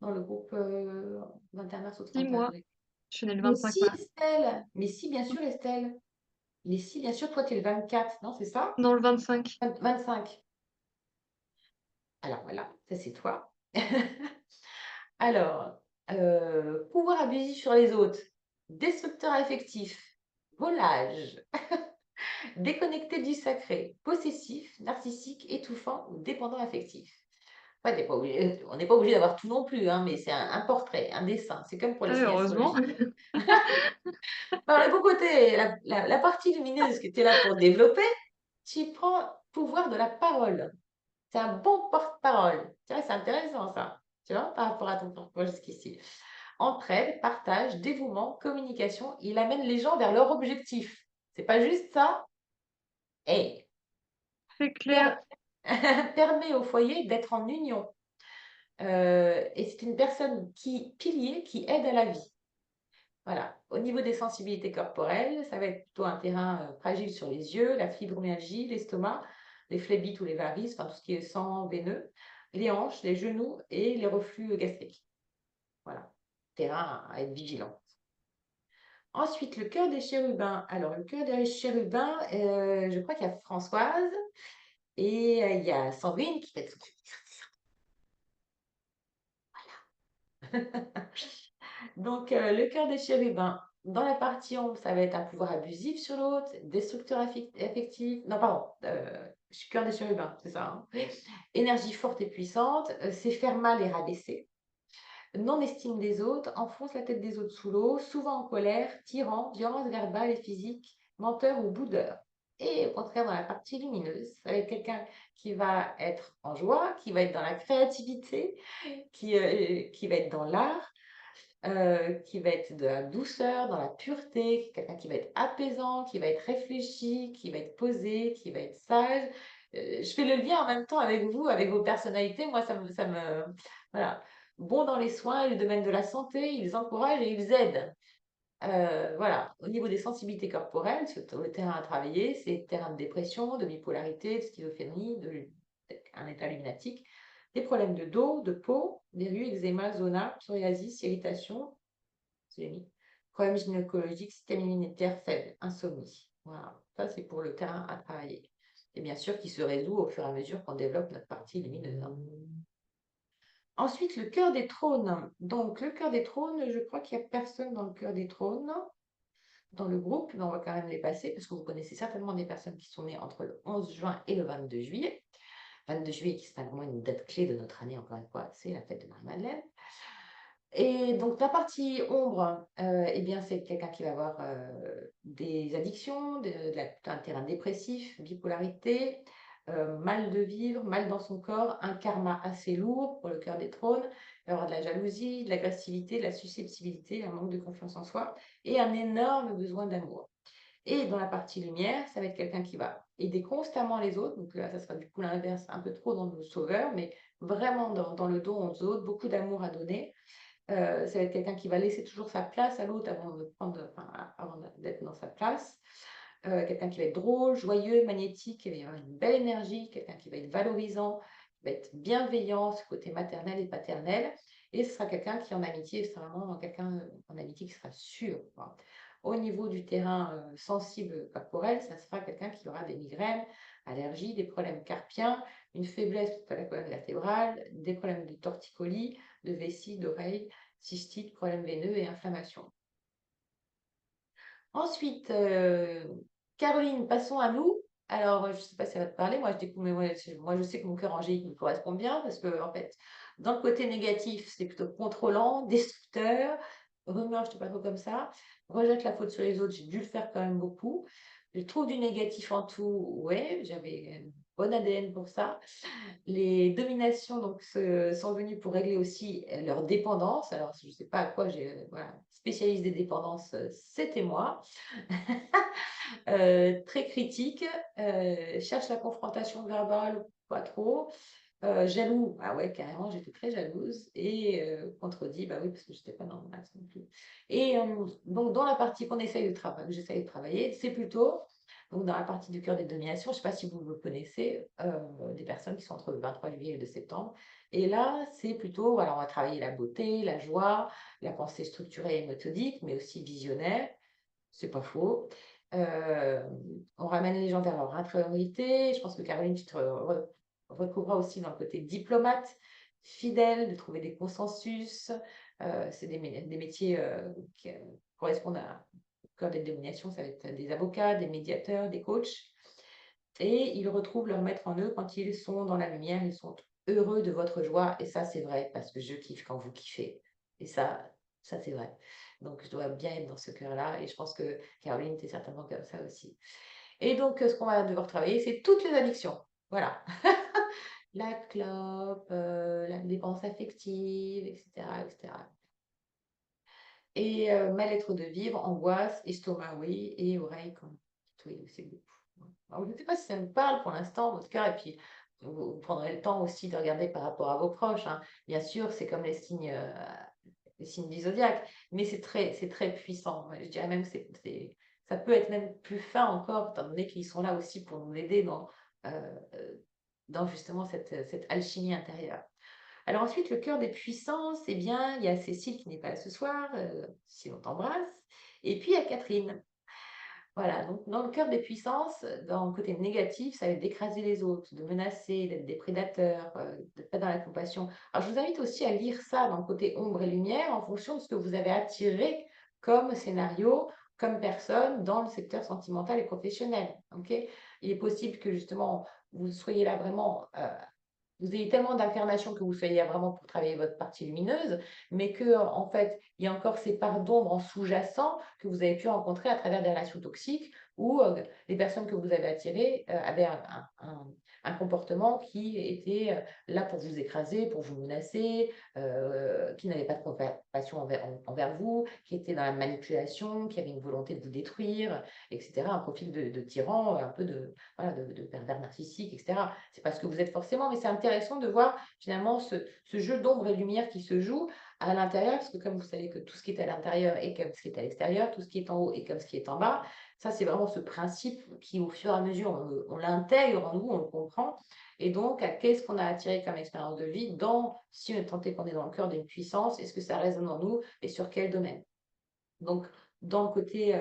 dans le groupe 21 mars ou 30 moi, avril. je suis née le Mais 25 si, mars. Estelle, mais si, bien sûr, Estelle. Mais si, bien sûr, toi, tu es le 24, non, c'est ça? Non, le 25. 25. Alors voilà, ça c'est toi. Alors, pouvoir abusif sur les autres, destructeur affectif, volage, déconnecté du sacré, possessif, narcissique, étouffant ou dépendant affectif. Ouais, on n'est pas obligé d'avoir tout non plus, hein, mais c'est un portrait, un dessin. C'est comme pour les Ah, signes heureusement. astrologiques. Alors, le beau côté, la partie lumineuse que tu es là pour développer, tu prends pouvoir de la parole. C'est un bon porte-parole. Tu vois, c'est intéressant ça, tu vois, par rapport à ton parcours jusqu'ici. Entraide, partage, dévouement, communication, il amène les gens vers leur objectif. C'est pas juste ça. Et C'est clair. permet au foyer d'être en union. Et c'est une personne pilier qui aide à la vie. Voilà. Au niveau des sensibilités corporelles, ça va être plutôt un terrain fragile sur les yeux, la fibromyalgie, l'estomac, les phlébites ou les varices, enfin tout ce qui est sang veineux, les hanches, les genoux et les reflux gastriques. Voilà. Terrain à être vigilant. Ensuite, le cœur des chérubins. Alors, le cœur des chérubins, je crois qu'il y a Françoise Et il y a Sandrine qui fait... Donc, le cœur des chérubins, dans la partie ombre, ça va être un pouvoir abusif sur l'autre, destructeur affectif. Non, pardon, cœur des chérubins, c'est ça, hein. Énergie forte et puissante, c'est faire mal et rabaisser. Non-estime des autres, enfonce la tête des autres sous l'eau, souvent en colère, tyran, violence verbale et physique, menteur ou boudeur. Et au contraire, dans la partie lumineuse, ça va être quelqu'un qui va être en joie, qui va être dans la créativité, qui va être dans l'art, qui va être de la douceur, dans la pureté, quelqu'un qui va être apaisant, qui va être réfléchi, qui va être posé, qui va être sage. Je fais le lien en même temps avec vous, avec vos personnalités. Moi, voilà. Bon dans les soins et le domaine de la santé, ils encouragent et ils aident. Voilà. Au niveau des sensibilités corporelles, sur le terrain à travailler, c'est terrain de dépression, de bipolarité, de schizophrénie, un état lunatique, des problèmes de dos, de peau, verrues, eczéma, zona, psoriasis, irritation, cœliaque, problèmes gynécologiques, système immunitaire faible, insomnie. Voilà. Ça, c'est pour le terrain à travailler. Et bien sûr, qui se résout au fur et à mesure qu'on développe notre partie lumineuse. Ensuite, le cœur des trônes. Donc, le cœur des trônes, je crois qu'il n'y a personne dans le cœur des trônes dans le groupe, mais on va quand même les passer parce que vous connaissez certainement des personnes qui sont nées entre le 11 juin et le 22 juillet. 22 juillet, qui est vraiment une date clé de notre année, encore une fois, c'est la fête de Marie-Madeleine. Et donc, la partie ombre, eh bien, c'est quelqu'un qui va avoir des addictions, un terrain dépressif, bipolarité, mal de vivre, mal dans son corps, un karma assez lourd pour le cœur des trônes. Il va avoir de la jalousie, de l'agressivité, de la susceptibilité, un manque de confiance en soi et un énorme besoin d'amour. Et dans la partie lumière, ça va être quelqu'un qui va aider constamment les autres. Donc là, ça sera du coup l'inverse, un peu trop dans le sauveur, mais vraiment dans le don aux autres, beaucoup d'amour à donner. Ça va être quelqu'un qui va laisser toujours sa place à l'autre avant d'être dans sa place. Quelqu'un qui va être drôle, joyeux, magnétique, qui va y avoir une belle énergie, quelqu'un qui va être valorisant, qui va être bienveillant, ce côté maternel et paternel. Et ce sera quelqu'un qui en amitié, c'est vraiment quelqu'un en amitié qui sera sûr, quoi. Au niveau du terrain sensible corporel, ça sera quelqu'un qui aura des migraines, allergies, des problèmes carpiens, une faiblesse de la colonne vertébrale, des problèmes de torticolis, de vessie, d'oreille, cystite, problèmes veineux et inflammation. Ensuite, Caroline, passons à nous. Alors, je ne sais pas si ça va te parler. Moi, je sais que mon cœur angélique me correspond bien parce que, en fait, dans le côté négatif, c'est plutôt contrôlant, destructeur, rumeur, je ne sais pas trop comme ça, rejette la faute sur les autres. J'ai dû le faire quand même beaucoup. Je trouve du négatif en tout. Ouais, j'avais un bon ADN pour ça. Les dominations donc, sont venues pour régler aussi leur dépendance. Alors, je ne sais pas à quoi j'ai spécialiste des dépendances, c'était moi. Très critique, cherche la confrontation verbale, pas trop. Jaloux, ah ouais, carrément, j'étais très jalouse. Et contredit, bah oui, parce que je n'étais pas dans le max non plus. Et donc, dans la partie qu'on essaye de travailler, que j'essaye de travailler, c'est plutôt donc dans la partie du cœur des dominations, je ne sais pas si vous le connaissez, des personnes qui sont entre le 23 juillet et le 2 septembre. Et là, c'est plutôt, voilà, on va travailler la beauté, la joie, la pensée structurée et méthodique, mais aussi visionnaire. C'est pas faux. On ramène les gens vers leur intériorité. Je pense que Caroline, tu te retrouveras aussi dans le côté diplomate, fidèle, de trouver des consensus. C'est des métiers qui correspondent au cœur des dominations. Ça va être des avocats, des médiateurs, des coachs. Et ils retrouvent leur maître en eux quand ils sont dans la lumière. Ils sont heureux de votre joie. Et ça, c'est vrai parce que je kiffe quand vous kiffez. Et ça c'est vrai. Donc, je dois bien être dans ce cœur-là. Et je pense que Caroline, tu es certainement comme ça aussi. Et donc, ce qu'on va devoir travailler, c'est toutes les addictions. Voilà. La clope, la dépendance affective, etc., etc. Et mal-être de vivre, angoisse, estomac, oui, et oreille, comme oui, c'est beaucoup. Alors, je ne sais pas si ça me parle pour l'instant, votre cœur, et puis vous prendrez le temps aussi de regarder par rapport à vos proches, hein. Bien sûr, c'est comme les signes du zodiaque, mais c'est très puissant. Je dirais même que ça peut être même plus fin encore, étant donné qu'ils sont là aussi pour nous aider dans justement cette alchimie intérieure. Alors ensuite, le cœur des puissances, eh bien, il y a Cécile qui n'est pas là ce soir, si on t'embrasse, et puis il y a Catherine. Voilà, donc dans le cœur des puissances, dans le côté négatif, ça va être d'écraser les autres, de menacer, d'être des prédateurs, d'être pas dans la compassion. Alors je vous invite aussi à lire ça dans le côté ombre et lumière en fonction de ce que vous avez attiré comme scénario, comme personne dans le secteur sentimental et professionnel. Ok. Il est possible que justement vous soyez là vraiment vous ayez tellement d'incarnations que vous soyez là vraiment pour travailler votre partie lumineuse, mais que en fait, il y a encore ces parts d'ombre en sous-jacent que vous avez pu rencontrer à travers des relations toxiques où les personnes que vous avez attirées avaient un comportement qui était là pour vous écraser, pour vous menacer, qui n'avait pas de compassion envers vous, qui était dans la manipulation, qui avait une volonté de vous détruire, etc. Un profil de tyran, un peu voilà, de pervers narcissique, etc. C'est pas ce que vous êtes forcément, mais c'est intéressant de voir finalement ce jeu d'ombre et lumière qui se joue à l'intérieur, parce que comme vous savez que tout ce qui est à l'intérieur est comme ce qui est à l'extérieur, tout ce qui est en haut est comme ce qui est en bas, ça c'est vraiment ce principe qui au fur et à mesure on l'intègre en nous, on le comprend, et donc qu'est-ce qu'on a attiré comme expérience de vie si on est tenté qu'on est dans le cœur d'une puissance, est-ce que ça résonne en nous et sur quel domaine. Donc dans le côté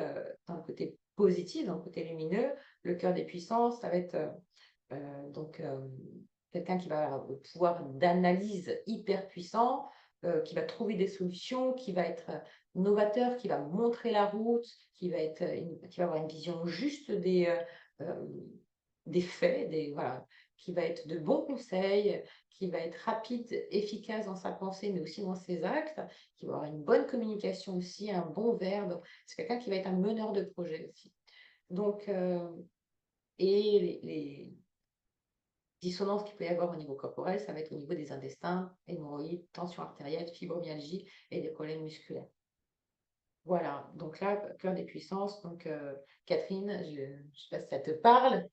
positif, dans le côté lumineux, le cœur des puissances, ça va être donc, quelqu'un qui va avoir le pouvoir d'analyse hyper puissant, qui va trouver des solutions, qui va être novateur, qui va montrer la route, qui va avoir une vision juste des faits, voilà, qui va être de bons conseils, qui va être rapide, efficace dans sa pensée, mais aussi dans ses actes, qui va avoir une bonne communication aussi, un bon verbe. C'est quelqu'un qui va être un meneur de projet aussi. Donc, et les dissonance qu'il peut y avoir au niveau corporel, ça va être au niveau des intestins, hémorroïdes, tension artérielle, fibromyalgie et des problèmes musculaires. Voilà, donc là, cœur des puissances. Donc, Catherine, je ne sais pas si ça te parle,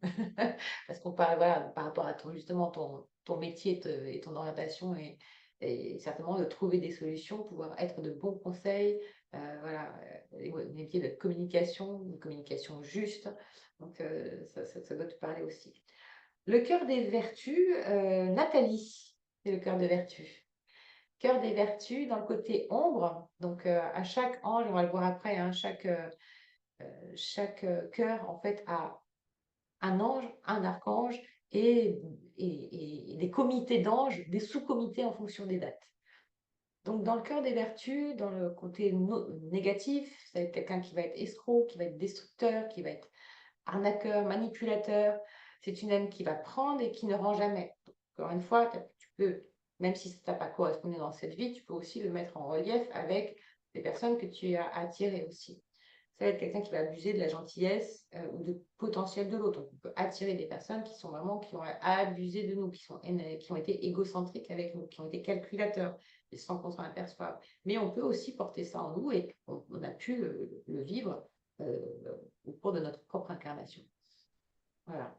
parce qu'on parle voilà, par rapport à justement ton métier et ton orientation, et certainement de trouver des solutions, pouvoir être de bons conseils, voilà, métier de communication, une communication juste. Donc, ça doit te parler aussi. Le cœur des vertus, Nathalie, c'est le cœur des vertus. Cœur des vertus dans le côté ombre, donc à chaque ange, on va le voir après, hein, chaque cœur en fait a un ange, un archange et des comités d'anges, des sous-comités en fonction des dates. Donc dans le cœur des vertus, dans le côté négatif, ça va être quelqu'un qui va être escroc, qui va être destructeur, qui va être arnaqueur, manipulateur. C'est une âme qui va prendre et qui ne rend jamais. Donc, encore une fois, tu peux, même si ça t'a pas correspondu dans cette vie, tu peux aussi le mettre en relief avec les personnes que tu as attirées aussi. Ça va être quelqu'un qui va abuser de la gentillesse ou du potentiel de l'autre. Donc, on peut attirer des personnes qui ont abusé de nous, qui ont été égocentriques avec nous, qui ont été calculateurs, sans qu'on s'en aperçoive. Mais on peut aussi porter ça en nous et on a pu le vivre au cours de notre propre incarnation. Voilà.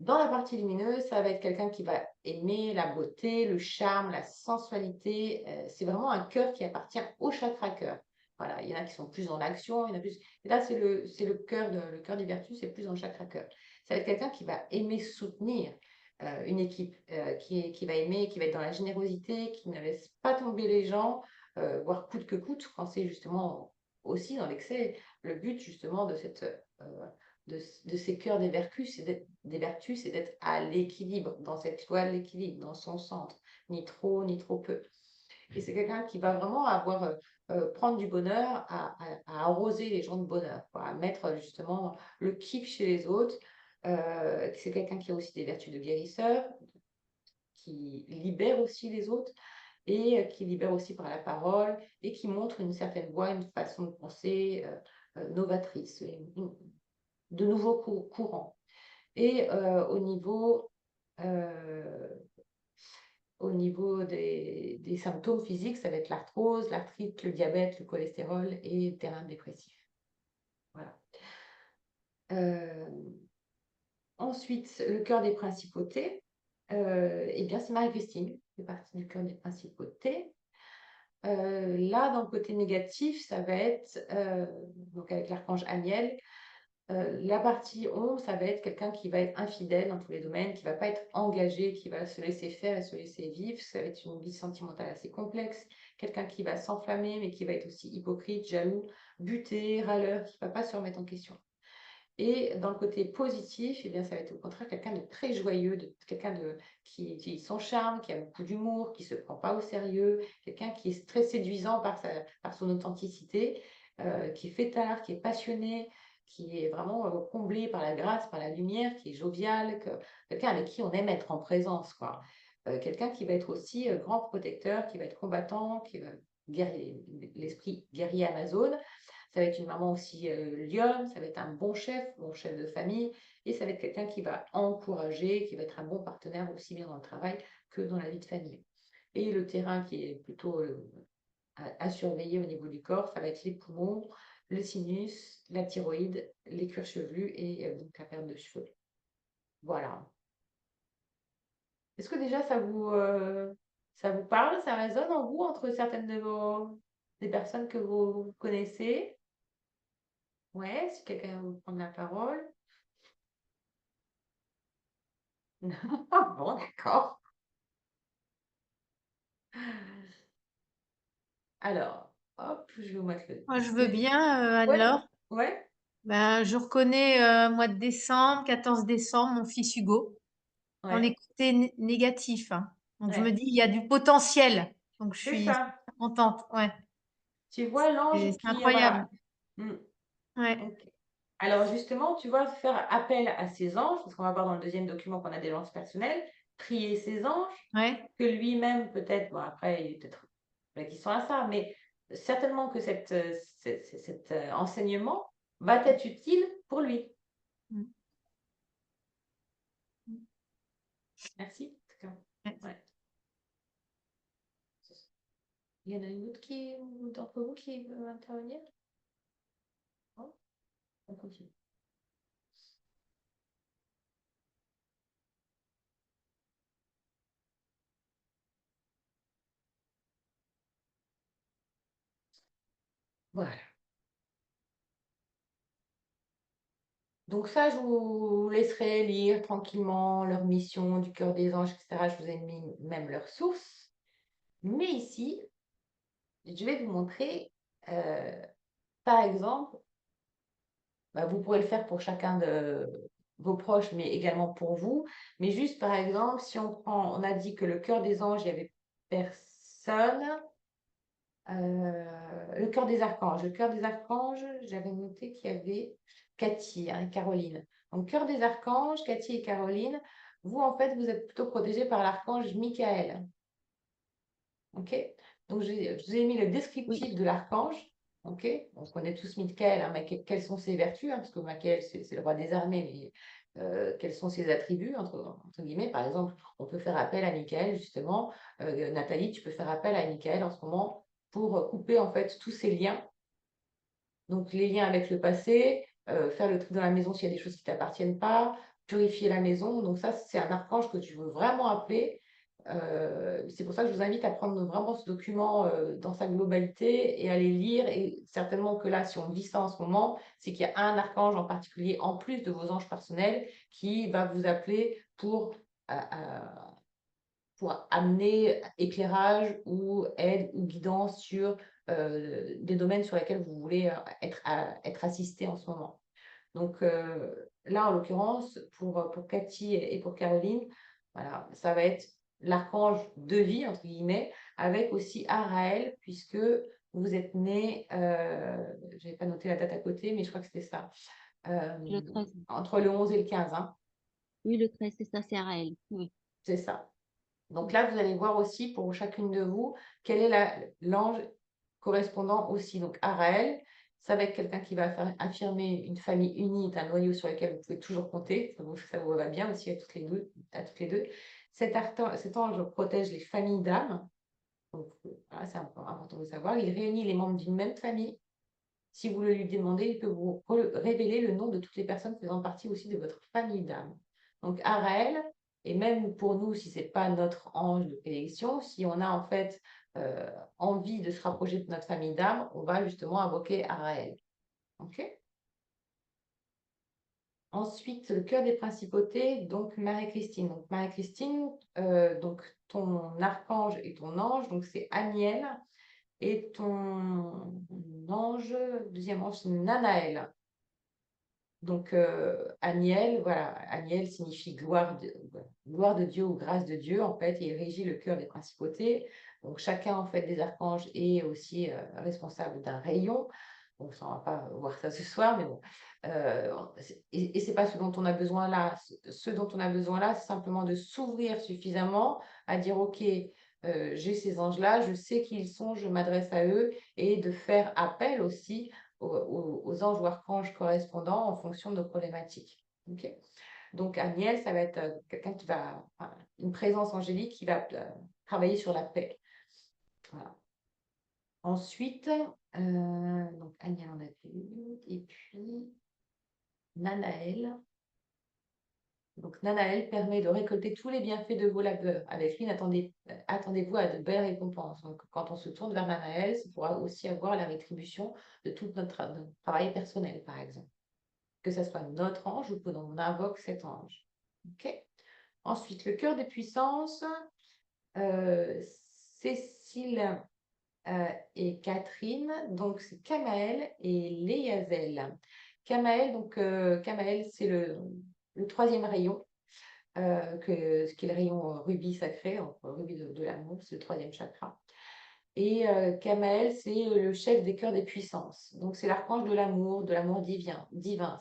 Dans la partie lumineuse, ça va être quelqu'un qui va aimer la beauté, le charme, la sensualité. C'est vraiment un cœur qui appartient au chakra cœur. Voilà, il y en a qui sont plus dans l'action, il y en a plus. Et là, c'est le cœur des vertus, c'est plus dans le chakra cœur. Ça va être quelqu'un qui va aimer soutenir une équipe, qui va aimer, qui va être dans la générosité, qui ne laisse pas tomber les gens, voire coûte que coûte, quand c'est justement aussi dans l'excès. Le but justement de ces cœurs des vertus, c'est d'être à l'équilibre, dans cette loi de l'équilibre, dans son centre, ni trop peu. Et c'est quelqu'un qui va vraiment prendre du bonheur à arroser les gens de bonheur, à mettre justement le kiff chez les autres. C'est quelqu'un qui a aussi des vertus de guérisseur, qui libère aussi les autres et qui libère aussi par la parole et qui montre une certaine voie, une façon de penser novatrice, de nouveaux courants. Et au niveau des symptômes physiques, ça va être l'arthrose, l'arthrite, le diabète, le cholestérol et le terrain dépressif. Voilà. Ensuite, le cœur des principautés, eh bien, c'est Marie-Christine, qui fait partie du cœur des principautés. Là, dans le côté négatif, ça va être, donc avec l'archange Amiel, la partie ombre, ça va être quelqu'un qui va être infidèle dans tous les domaines, qui ne va pas être engagé, qui va se laisser faire et se laisser vivre. Ça va être une vie sentimentale assez complexe. Quelqu'un qui va s'enflammer, mais qui va être aussi hypocrite, jaloux, buté, râleur, qui ne va pas se remettre en question. Et dans le côté positif, eh bien, ça va être au contraire quelqu'un de très joyeux, quelqu'un qui utilise son charme, qui a beaucoup d'humour, qui ne se prend pas au sérieux, quelqu'un qui est très séduisant par son authenticité, qui est fêtard, qui est passionné, qui est vraiment comblé par la grâce, par la lumière, qui est jovial, quelqu'un avec qui on aime être en présence, quoi. Quelqu'un qui va être aussi grand protecteur, qui va être combattant, qui va l'esprit guerrier Amazon. Ça va être une maman aussi lionne, ça va être un bon chef de famille, et ça va être quelqu'un qui va encourager, qui va être un bon partenaire aussi bien dans le travail que dans la vie de famille. Et le terrain qui est plutôt à surveiller au niveau du corps, ça va être les poumons, le sinus, la thyroïde, les cuirs chevelus et donc la perte de cheveux. Voilà. Est-ce que déjà ça vous parle, ça résonne en vous entre certaines des personnes que vous connaissez? Ouais, si quelqu'un veut prendre la parole. Ah bon, d'accord. Alors, hop, je vais vous mettre le Moi, je veux deuxième. bien, Ouais, Anne-Laure. ouais, Ben, je reconnais mois de décembre, 14 décembre, mon fils Hugo, dans les ouais, côtés négatifs, hein. Donc, je me ouais. dis, il y a du potentiel. Donc, je C'est suis ça. super contente. Ouais, Tu vois l'ange c'est qui, incroyable. voilà. Mm, Ouais, ok. Alors justement, tu vas faire appel à ces anges, parce qu'on va voir dans le deuxième document qu'on a des lances personnelles, prier ces anges, ouais. que lui-même peut-être, bon après, il est peut-être qui sont à ça, mais certainement que cet enseignement va être utile pour lui. Mm. Merci. En tout cas. Ouais. Ouais. Il y en a une autre d'entre vous qui veut intervenir? Non. On continue. Voilà. Donc ça, je vous laisserai lire tranquillement leur mission du cœur des anges, etc. Je vous ai mis même leur source. Mais ici, je vais vous montrer, par exemple, bah, vous pourrez le faire pour chacun de vos proches, mais également pour vous. Mais juste, par exemple, si on a dit que le cœur des anges, il n'y avait personne. Le cœur des archanges. Le cœur des archanges, j'avais noté qu'il y avait Cathy et Caroline. Donc, cœur des archanges, Cathy et Caroline, vous, en fait, vous êtes plutôt protégés par l'archange Michael. OK? Donc, je vous ai mis le Oui, descriptif de l'archange. OK? On connaît tous Michael, hein, mais quelles sont ses vertus, hein, parce que Michael, c'est le roi des armées, mais quels sont ses attributs, entre guillemets. Par exemple, on peut faire appel à Michael, justement. Nathalie, tu peux faire appel à Michael en ce moment pour couper, en fait, tous ces liens. Donc, les liens avec le passé, faire le tri dans la maison s'il y a des choses qui ne t'appartiennent pas, purifier la maison. Donc, ça, c'est un archange que tu veux vraiment appeler. C'est pour ça que je vous invite à prendre vraiment ce document dans sa globalité et à les lire. Et certainement que là, si on vit ça en ce moment, c'est qu'il y a un archange en particulier, en plus de vos anges personnels, qui va vous appeler pour amener éclairage ou aide ou guidance sur des domaines sur lesquels vous voulez être assisté en ce moment. Donc là, en l'occurrence, pour Cathy et pour Caroline, voilà, ça va être l'archange de vie, entre guillemets, avec aussi Araël, puisque vous êtes né, je n'avais pas noté la date à côté, mais je crois que c'était ça, le 13. entre le 11 et le 15, hein, Oui, le 13, c'est ça, c'est Araël. Oui. c'est ça. Donc Mm. là, vous allez voir aussi pour chacune de vous quel est l'ange correspondant aussi. Donc Araël, ça va être quelqu'un qui va affirmer une famille unie, un noyau sur lequel vous pouvez toujours compter. Ça vous va bien aussi à toutes les deux. Cet ange protège les familles d'âmes. Donc voilà, c'est important de savoir. Il réunit les membres d'une même famille. Si vous le lui demandez, il peut vous révéler le nom de toutes les personnes faisant partie aussi de votre famille d'âme. Donc Araël, et même pour nous, si ce n'est pas notre ange de prédilection, si on a en fait envie de se rapprocher de notre famille d'âme, on va justement invoquer Araël. OK? Ensuite, le cœur des principautés, donc Marie-Christine. Donc Marie-Christine, donc ton archange et ton ange, donc c'est Aniel, et ton ange, deuxième ange, c'est Nanaël. Donc, Aniel, voilà, Aniel signifie gloire de Dieu ou grâce de Dieu, en fait, et il régit le cœur des principautés. Donc, chacun, en fait, des archanges est aussi responsable d'un rayon. Bon, ça, on va pas voir ça ce soir, mais bon. Et c'est pas ce dont on a besoin là. Ce dont on a besoin là, c'est simplement de s'ouvrir suffisamment à dire, OK, j'ai ces anges-là, je sais qui ils sont, je m'adresse à eux, et de faire appel aussi aux anges ou archanges correspondants en fonction de nos problématiques. Ok. Donc, Aniel, ça va être quelqu'un qui va, enfin, une présence angélique qui va travailler sur la paix. Voilà. Ensuite, donc Aniel, on a vu, et puis Nanaël. Donc, Nanaël permet de récolter tous les bienfaits de vos labeurs. Avec lui, attendez-vous à de belles récompenses. Donc, quand on se tourne vers Nanaël, ça pourra aussi avoir la rétribution de tout notre travail personnel, par exemple. Que ce soit notre ange ou que l'on invoque cet ange. Ok. Ensuite, le cœur des puissances, Cécile et Catherine, donc c'est Kamaël et Léazel. Kamaël, donc Kamaël, c'est le troisième rayon, ce qui est le rayon rubis sacré, rubis de l'amour, c'est le troisième chakra. Et Kamaël, c'est le chef des cœurs des puissances. Donc, c'est l'archange de l'amour divin.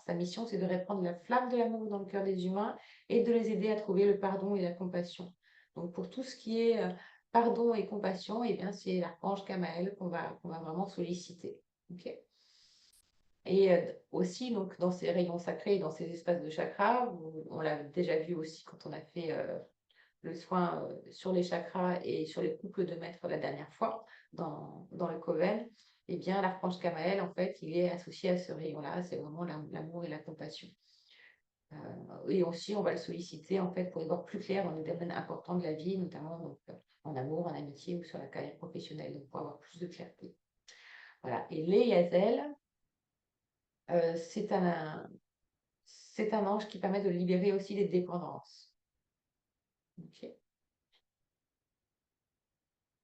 Sa mission, c'est de répandre la flamme de l'amour dans le cœur des humains et de les aider à trouver le pardon et la compassion. Donc, pour tout ce qui est pardon et compassion, eh bien, c'est l'archange Kamaël qu'on va vraiment solliciter. Okay. Et aussi, donc, dans ces rayons sacrés, dans ces espaces de chakras, on l'a déjà vu aussi quand on a fait le soin sur les chakras et sur les couples de maîtres la dernière fois dans le Coven, eh bien, l'archange Kamaël, en fait, il est associé à ce rayon-là, c'est vraiment l'amour et la compassion. Et aussi, on va le solliciter, en fait, pour y voir plus clair dans les domaines importants de la vie, notamment donc, en amour, en amitié ou sur la carrière professionnelle, donc pour avoir plus de clarté. Voilà. Et Léazel, c'est un ange qui permet de libérer aussi des dépendances. Ok.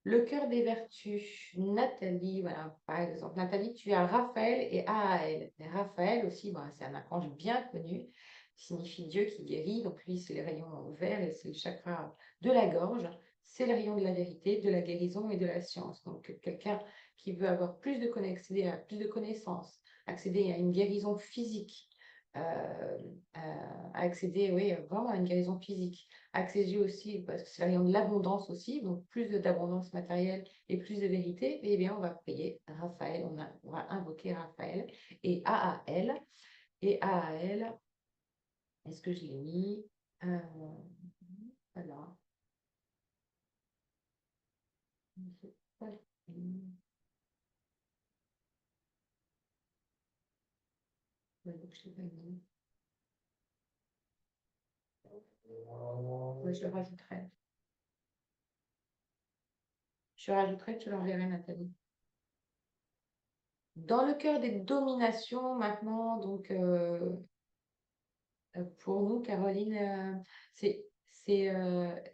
Le cœur des vertus, Nathalie, voilà, par exemple. Nathalie, tu as Raphaël et Aaël. Et Raphaël aussi, bah, c'est un archange bien connu, qui signifie Dieu qui guérit. Donc lui, c'est les rayons verts et c'est le chakra de la gorge. C'est le rayon de la vérité, de la guérison et de la science. Donc quelqu'un qui veut avoir plus de accéder à plus de connaissances, accéder à une guérison physique, accéder, oui, vraiment à une guérison physique accéder aussi, parce que c'est la rayon de l'abondance aussi, donc plus d'abondance matérielle et plus de vérité, eh bien, on va prier Raphaël, on va invoquer Raphaël et Aaël. Et Aaël, est-ce que je l'ai mis alors, je sais pas. Ouais, donc je l'ai pas mis. Ouais, je le rajouterai. Je rajouterai, tu l'enverrai, Nathalie. Dans le cœur des dominations, maintenant, donc pour nous, Caroline, c'est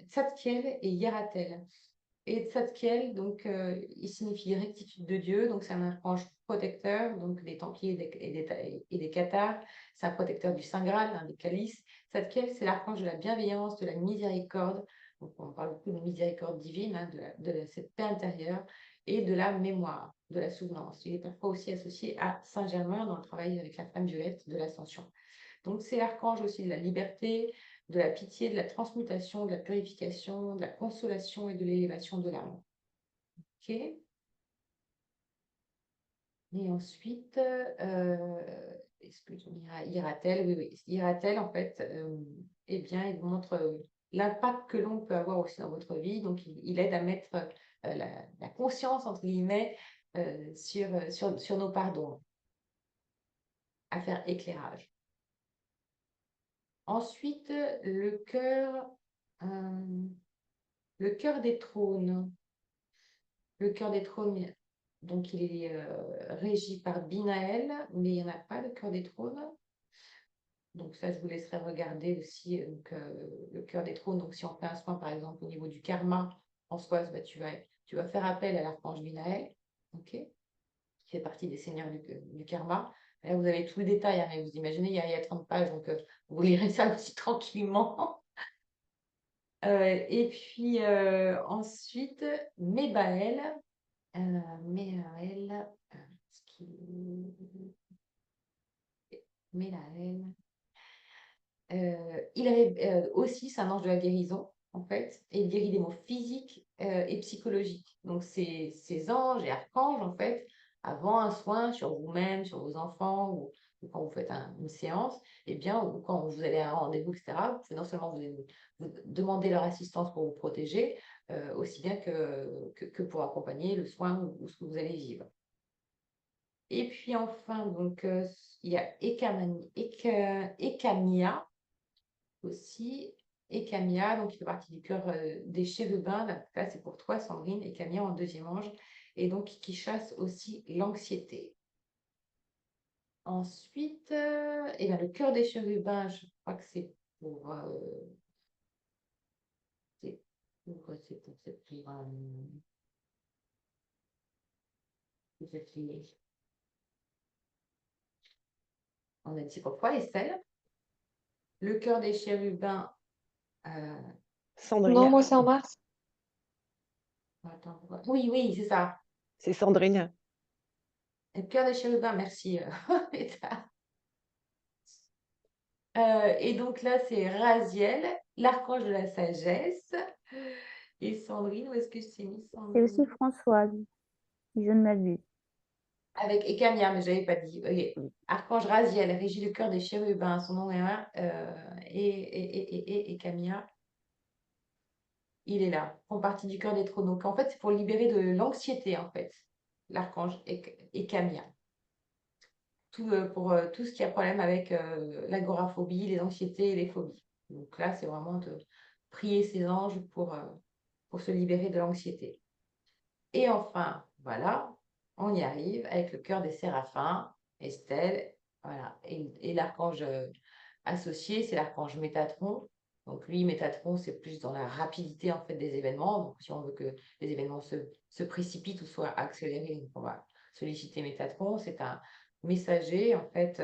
Tzadkiel et Yeratel. Et Tzadkiel, donc, il signifie rectitude de Dieu, donc c'est un archange protecteur, donc des Templiers et des Cathars. C'est un protecteur du Saint Graal, hein, des calices. Tzadkiel, c'est l'archange de la bienveillance, de la miséricorde. Donc, on parle beaucoup de miséricorde divine, hein, de cette paix intérieure et de la mémoire, de la souvenance. Il est parfois aussi associé à Saint Germain dans le travail avec la femme violette de l'Ascension. Donc, c'est l'archange aussi de la liberté, de la pitié, de la transmutation, de la purification, de la consolation et de l'élévation de l'âme. Ok. Et ensuite, est-ce que je dirais Iratel? Oui, oui. Iratel, en fait, eh bien, il montre l'impact que l'on peut avoir aussi dans votre vie. Donc, il aide à mettre la conscience, entre guillemets, sur nos pardons, à faire éclairage. Ensuite, euh, le cœur des trônes. Le cœur des trônes, donc il est régi par Binaël, mais il n'y en a pas le cœur des trônes. Donc ça, je vous laisserai regarder aussi donc, le cœur des trônes. Donc si on fait un soin, par exemple, au niveau du karma, Françoise, bah, tu vas faire appel à l'archange Binaël, ok, qui fait partie des seigneurs du karma. Là, vous avez tout le détail, hein, mais vous imaginez, il y a 30 pages, donc vous lirez ça aussi tranquillement. Et puis ensuite, Mebaël. Mebaël, ce qui... Mebaël. Il avait aussi, c'est un ange de la guérison, en fait, et il guérit des maux physiques et psychologiques. Donc, ces anges et archanges, en fait, avant un soin sur vous-même, sur vos enfants, ou quand vous faites une séance, eh bien, ou quand vous allez à un rendez-vous, etc., vous pouvez non seulement vous demander leur assistance pour vous protéger, aussi bien que pour accompagner le soin ou ce que vous allez vivre. Et puis enfin, donc, il y a Ekamia aussi, et Camilla, donc qui fait partie du cœur des chérubins. Là, c'est pour toi, Sandrine, et Camilla en deuxième ange, et donc qui chasse aussi l'anxiété. Ensuite, eh bien, le cœur des chérubins, je crois que c'est pour, c'est on a dit c'est pour toi, Estelle. Le cœur des chérubins, Non, Sandrine. moi, c'est en mars. attends, oui, oui, c'est ça. C'est Sandrine. Le cœur des chérubins, merci. Et donc là, c'est Raziel, l'archange de la sagesse. Et Sandrine, où est-ce que c'est mis C'est Sandrine? aussi Françoise, si je ne m'abuse. Avec Ekamia, mais je n'avais pas dit. Ok. Archange Raziel, régit le cœur des chérubins. Son nom est et Ekamia, il est là. Font partie du cœur des trônes. Donc en fait, c'est pour libérer de l'anxiété, en fait. L'archange Ekamia. Pour tout ce qui a problème avec l'agoraphobie, les anxiétés et les phobies. Donc là, c'est vraiment de prier ces anges pour se libérer de l'anxiété. Et enfin, voilà, on y arrive avec le cœur des séraphins, Estelle, voilà. Et l'archange associé, c'est l'archange Métatron. Donc lui, Métatron, c'est plus dans la rapidité en fait des événements. Donc si on veut que les événements se précipitent ou soient accélérés, on va solliciter Métatron. C'est un messager en fait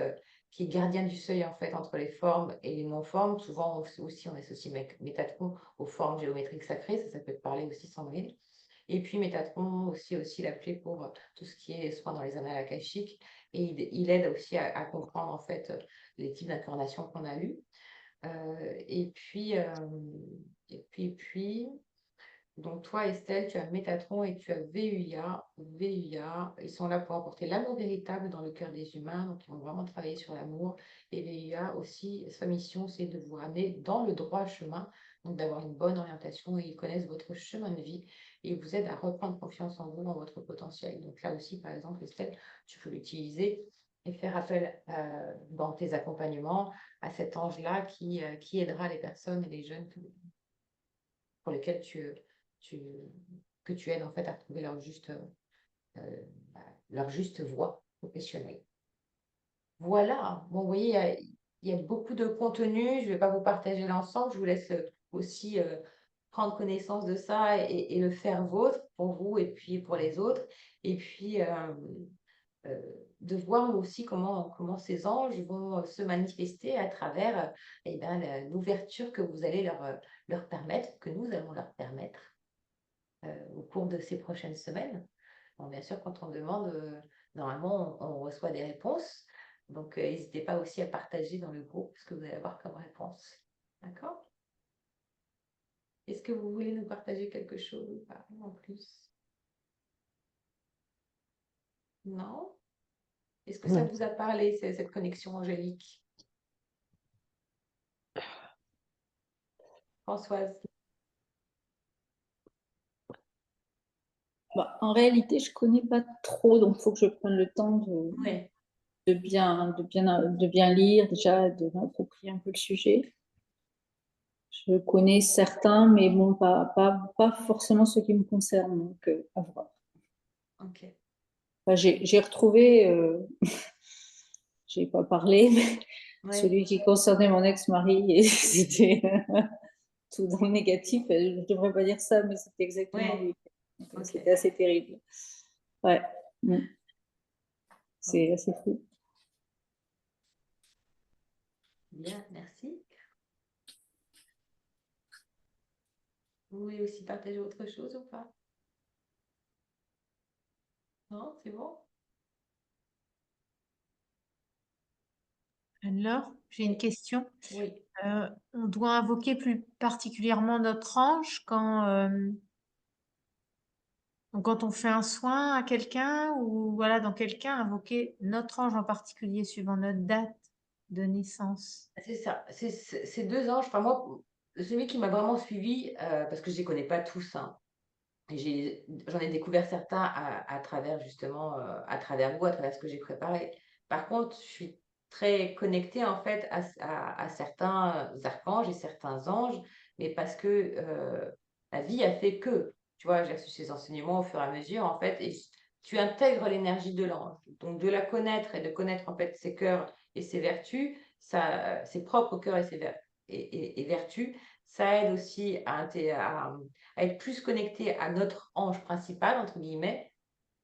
qui est gardien du seuil en fait entre les formes et les non-formes. Souvent aussi on associe Métatron aux formes géométriques sacrées. Ça peut te parler aussi, Sandrine. Et puis Métatron aussi l'appeler pour tout ce qui est soin dans les annales akashiques. Et il aide aussi à comprendre en fait les types d'incarnations qu'on a eues. Et puis, donc toi, Estelle, tu as Métatron et tu as VUIA. VUIA, ils sont là pour apporter l'amour véritable dans le cœur des humains. Donc, ils vont vraiment travailler sur l'amour. Et VUIA aussi, sa mission, c'est de vous ramener dans le droit chemin, donc d'avoir une bonne orientation. Et ils connaissent votre chemin de vie et ils vous aident à reprendre confiance en vous, dans votre potentiel. Donc là aussi, par exemple, Estelle, tu peux l'utiliser et faire appel dans tes accompagnements à cet ange-là qui aidera les personnes et les jeunes pour lesquels que tu aides en fait à trouver euh, leur juste voie professionnelle. Voilà, bon, vous voyez, il y a beaucoup de contenu, je ne vais pas vous partager l'ensemble, je vous laisse aussi prendre connaissance de ça et le faire vôtre pour vous et puis pour les autres. Et puis, de voir aussi comment ces anges vont se manifester à travers eh ben, l'ouverture que vous allez leur permettre, que nous allons leur permettre au cours de ces prochaines semaines. Bon, bien sûr, quand on demande, normalement, on reçoit des réponses. Donc, n'hésitez pas aussi à partager dans le groupe ce que vous allez avoir comme réponse. D'accord? Est-ce que vous voulez nous partager quelque chose ou pas en plus? Non? Est-ce que ça Non. vous a parlé, cette connexion angélique? Françoise? Bah, en réalité, je ne connais pas trop, donc il faut que je prenne le temps Oui. de bien lire, déjà, de m'approprier un peu le sujet. Je connais certains, mais bon, pas forcément ceux qui me concernent, donc à voir. Ok. Enfin, j'ai retrouvé, je n'ai pas parlé, mais Ouais. celui qui concernait mon ex-mari, et c'était tout dans le négatif. Je ne devrais pas dire ça, mais c'était exactement Ouais. lui. Ok. C'était assez terrible. Ouais. C'est assez fou. Bien, merci. Vous voulez aussi partager autre chose ou pas? Non, c'est bon? Alors, j'ai une question. Oui. On doit invoquer plus particulièrement notre ange quand on fait un soin à quelqu'un ou voilà, dans quelqu'un, invoquer notre ange en particulier suivant notre date de naissance. C'est ça, ces deux anges, enfin moi, celui qui m'a vraiment suivi, parce que je les connais pas tous, hein, et j'en ai découvert certains à travers justement, à travers vous, à travers ce que j'ai préparé. Par contre, je suis très connectée en fait à certains archanges et certains anges, mais parce que la vie a fait que, tu vois, j'ai reçu ces enseignements au fur et à mesure en fait, et tu intègres l'énergie de l'ange. Donc de la connaître et de connaître en fait ses cœurs et ses vertus, ça, ses propres cœurs et ses et vertus, ça aide aussi à être plus connecté à notre ange principal, entre guillemets,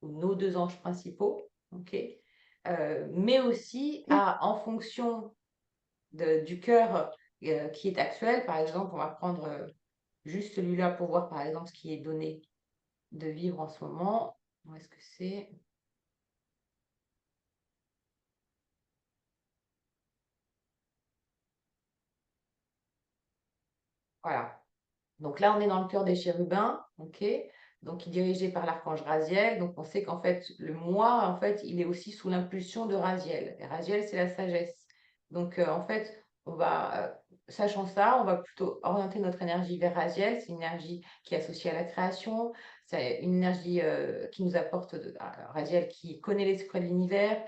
ou nos deux anges principaux, ok. Mais aussi en fonction du cœur qui est actuel, par exemple, on va prendre juste celui-là pour voir, par exemple, ce qui est donné de vivre en ce moment. Où est-ce que c'est? Voilà. Donc là, on est dans le cœur des chérubins, ok? Donc, il est dirigé par l'archange Raziel. Donc, on sait qu'en fait, le moi, en fait, il est aussi sous l'impulsion de Raziel. Et Raziel, c'est la sagesse. Donc, en fait, sachant ça, on va plutôt orienter notre énergie vers Raziel. C'est une énergie qui est associée à la création. C'est une énergie qui nous apporte Raziel qui connaît l'esprit de l'univers,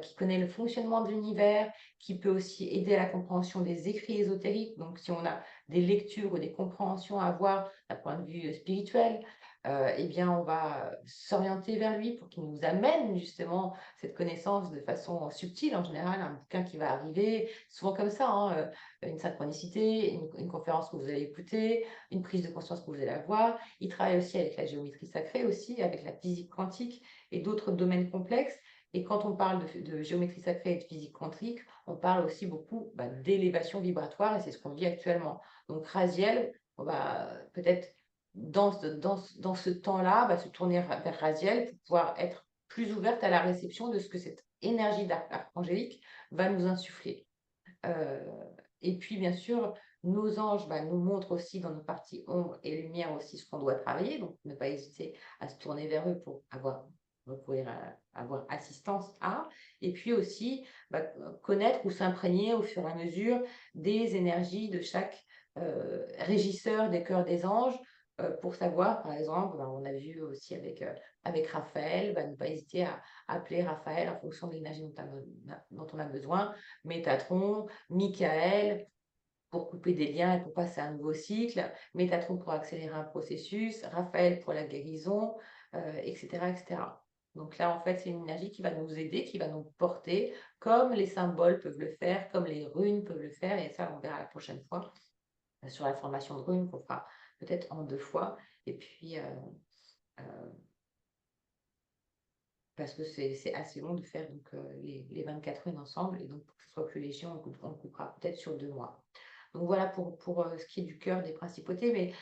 qui connaît le fonctionnement de l'univers, qui peut aussi aider à la compréhension des écrits ésotériques. Donc, si on a des lectures ou des compréhensions à avoir d'un point de vue spirituel, eh bien, on va s'orienter vers lui pour qu'il nous amène justement cette connaissance de façon subtile. En général, un bouquin qui va arriver, souvent comme ça, hein, une synchronicité, une conférence que vous allez écouter, une prise de conscience que vous allez avoir. Il travaille aussi avec la géométrie sacrée, aussi avec la physique quantique et d'autres domaines complexes. Et quand on parle de géométrie sacrée et de physique quantique, on parle aussi beaucoup d'élévation vibratoire et c'est ce qu'on vit actuellement. Donc Raziel, on va peut-être dans ce temps-là, se tourner vers Raziel pour pouvoir être plus ouverte à la réception de ce que cette énergie archangélique va nous insuffler. Euh, et puis, bien sûr, nos anges nous montrent aussi dans nos parties ombre et lumière aussi ce qu'on doit travailler. Donc, ne pas hésiter à se tourner vers eux pour recourir à avoir assistance à. Et puis aussi, connaître ou s'imprégner au fur et à mesure des énergies de chaque régisseur des cœurs des anges pour savoir, par exemple, on a vu aussi avec Raphaël, ne pas hésiter à appeler Raphaël en fonction de l'énergie dont on a besoin, Métatron, Michael, pour couper des liens et pour passer à un nouveau cycle, Métatron pour accélérer un processus, Raphaël pour la guérison, etc., etc. Donc là, en fait, c'est une énergie qui va nous aider, qui va nous porter, comme les symboles peuvent le faire, comme les runes peuvent le faire, et ça, on verra la prochaine fois sur la formation de runes, qu'on fera peut-être en 2 fois, et puis parce que c'est assez long de faire donc, les 24 runes ensemble, et donc pour que ce soit plus léger, on le coupera peut-être sur 2 mois. Donc voilà pour ce qui est du cœur des principautés mais,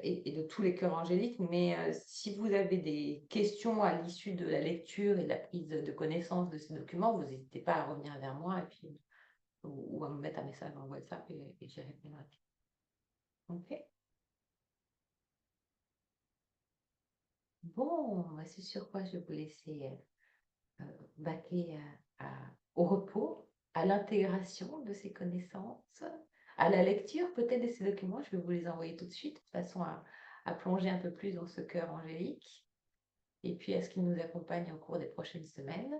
et de tous les cœurs angéliques. Mais si vous avez des questions à l'issue de la lecture et de la prise de connaissance de ces documents, vous n'hésitez pas à revenir vers moi et puis, ou à me mettre un message dans WhatsApp et j'y répondrai. Ok. Bon, c'est sur quoi je vais vous laisser vaquer au repos, à l'intégration de ces connaissances, à la lecture peut-être de ces documents. Je vais vous les envoyer tout de suite, de façon à plonger un peu plus dans ce cœur angélique, et puis à ce qui nous accompagne au cours des prochaines semaines,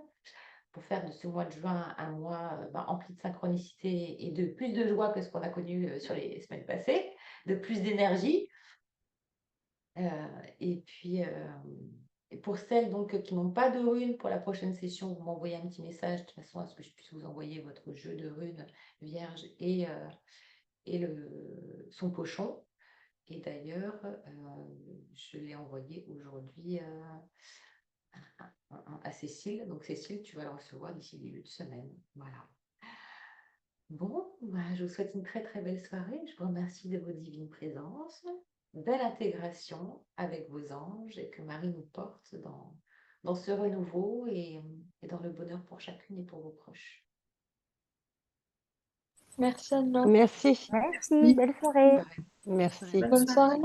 pour faire de ce mois de juin un mois empli de synchronicité et de plus de joie que ce qu'on a connu sur les semaines passées, de plus d'énergie. Et puis, et pour celles donc, qui n'ont pas de runes pour la prochaine session, vous m'envoyez un petit message de façon à ce que je puisse vous envoyer votre jeu de runes vierge et son pochon. Et d'ailleurs, je l'ai envoyé aujourd'hui à Cécile. Donc Cécile, tu vas le recevoir d'ici début de semaine. Voilà. Bon, bah, je vous souhaite une très très belle soirée. Je vous remercie de vos divines présences. Belle intégration avec vos anges et que Marie nous porte dans ce renouveau et dans le bonheur pour chacune et pour vos proches. Merci Anne-Laure. Merci. Merci, belle soirée. Pareil. Merci. Bonne soirée.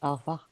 Au revoir.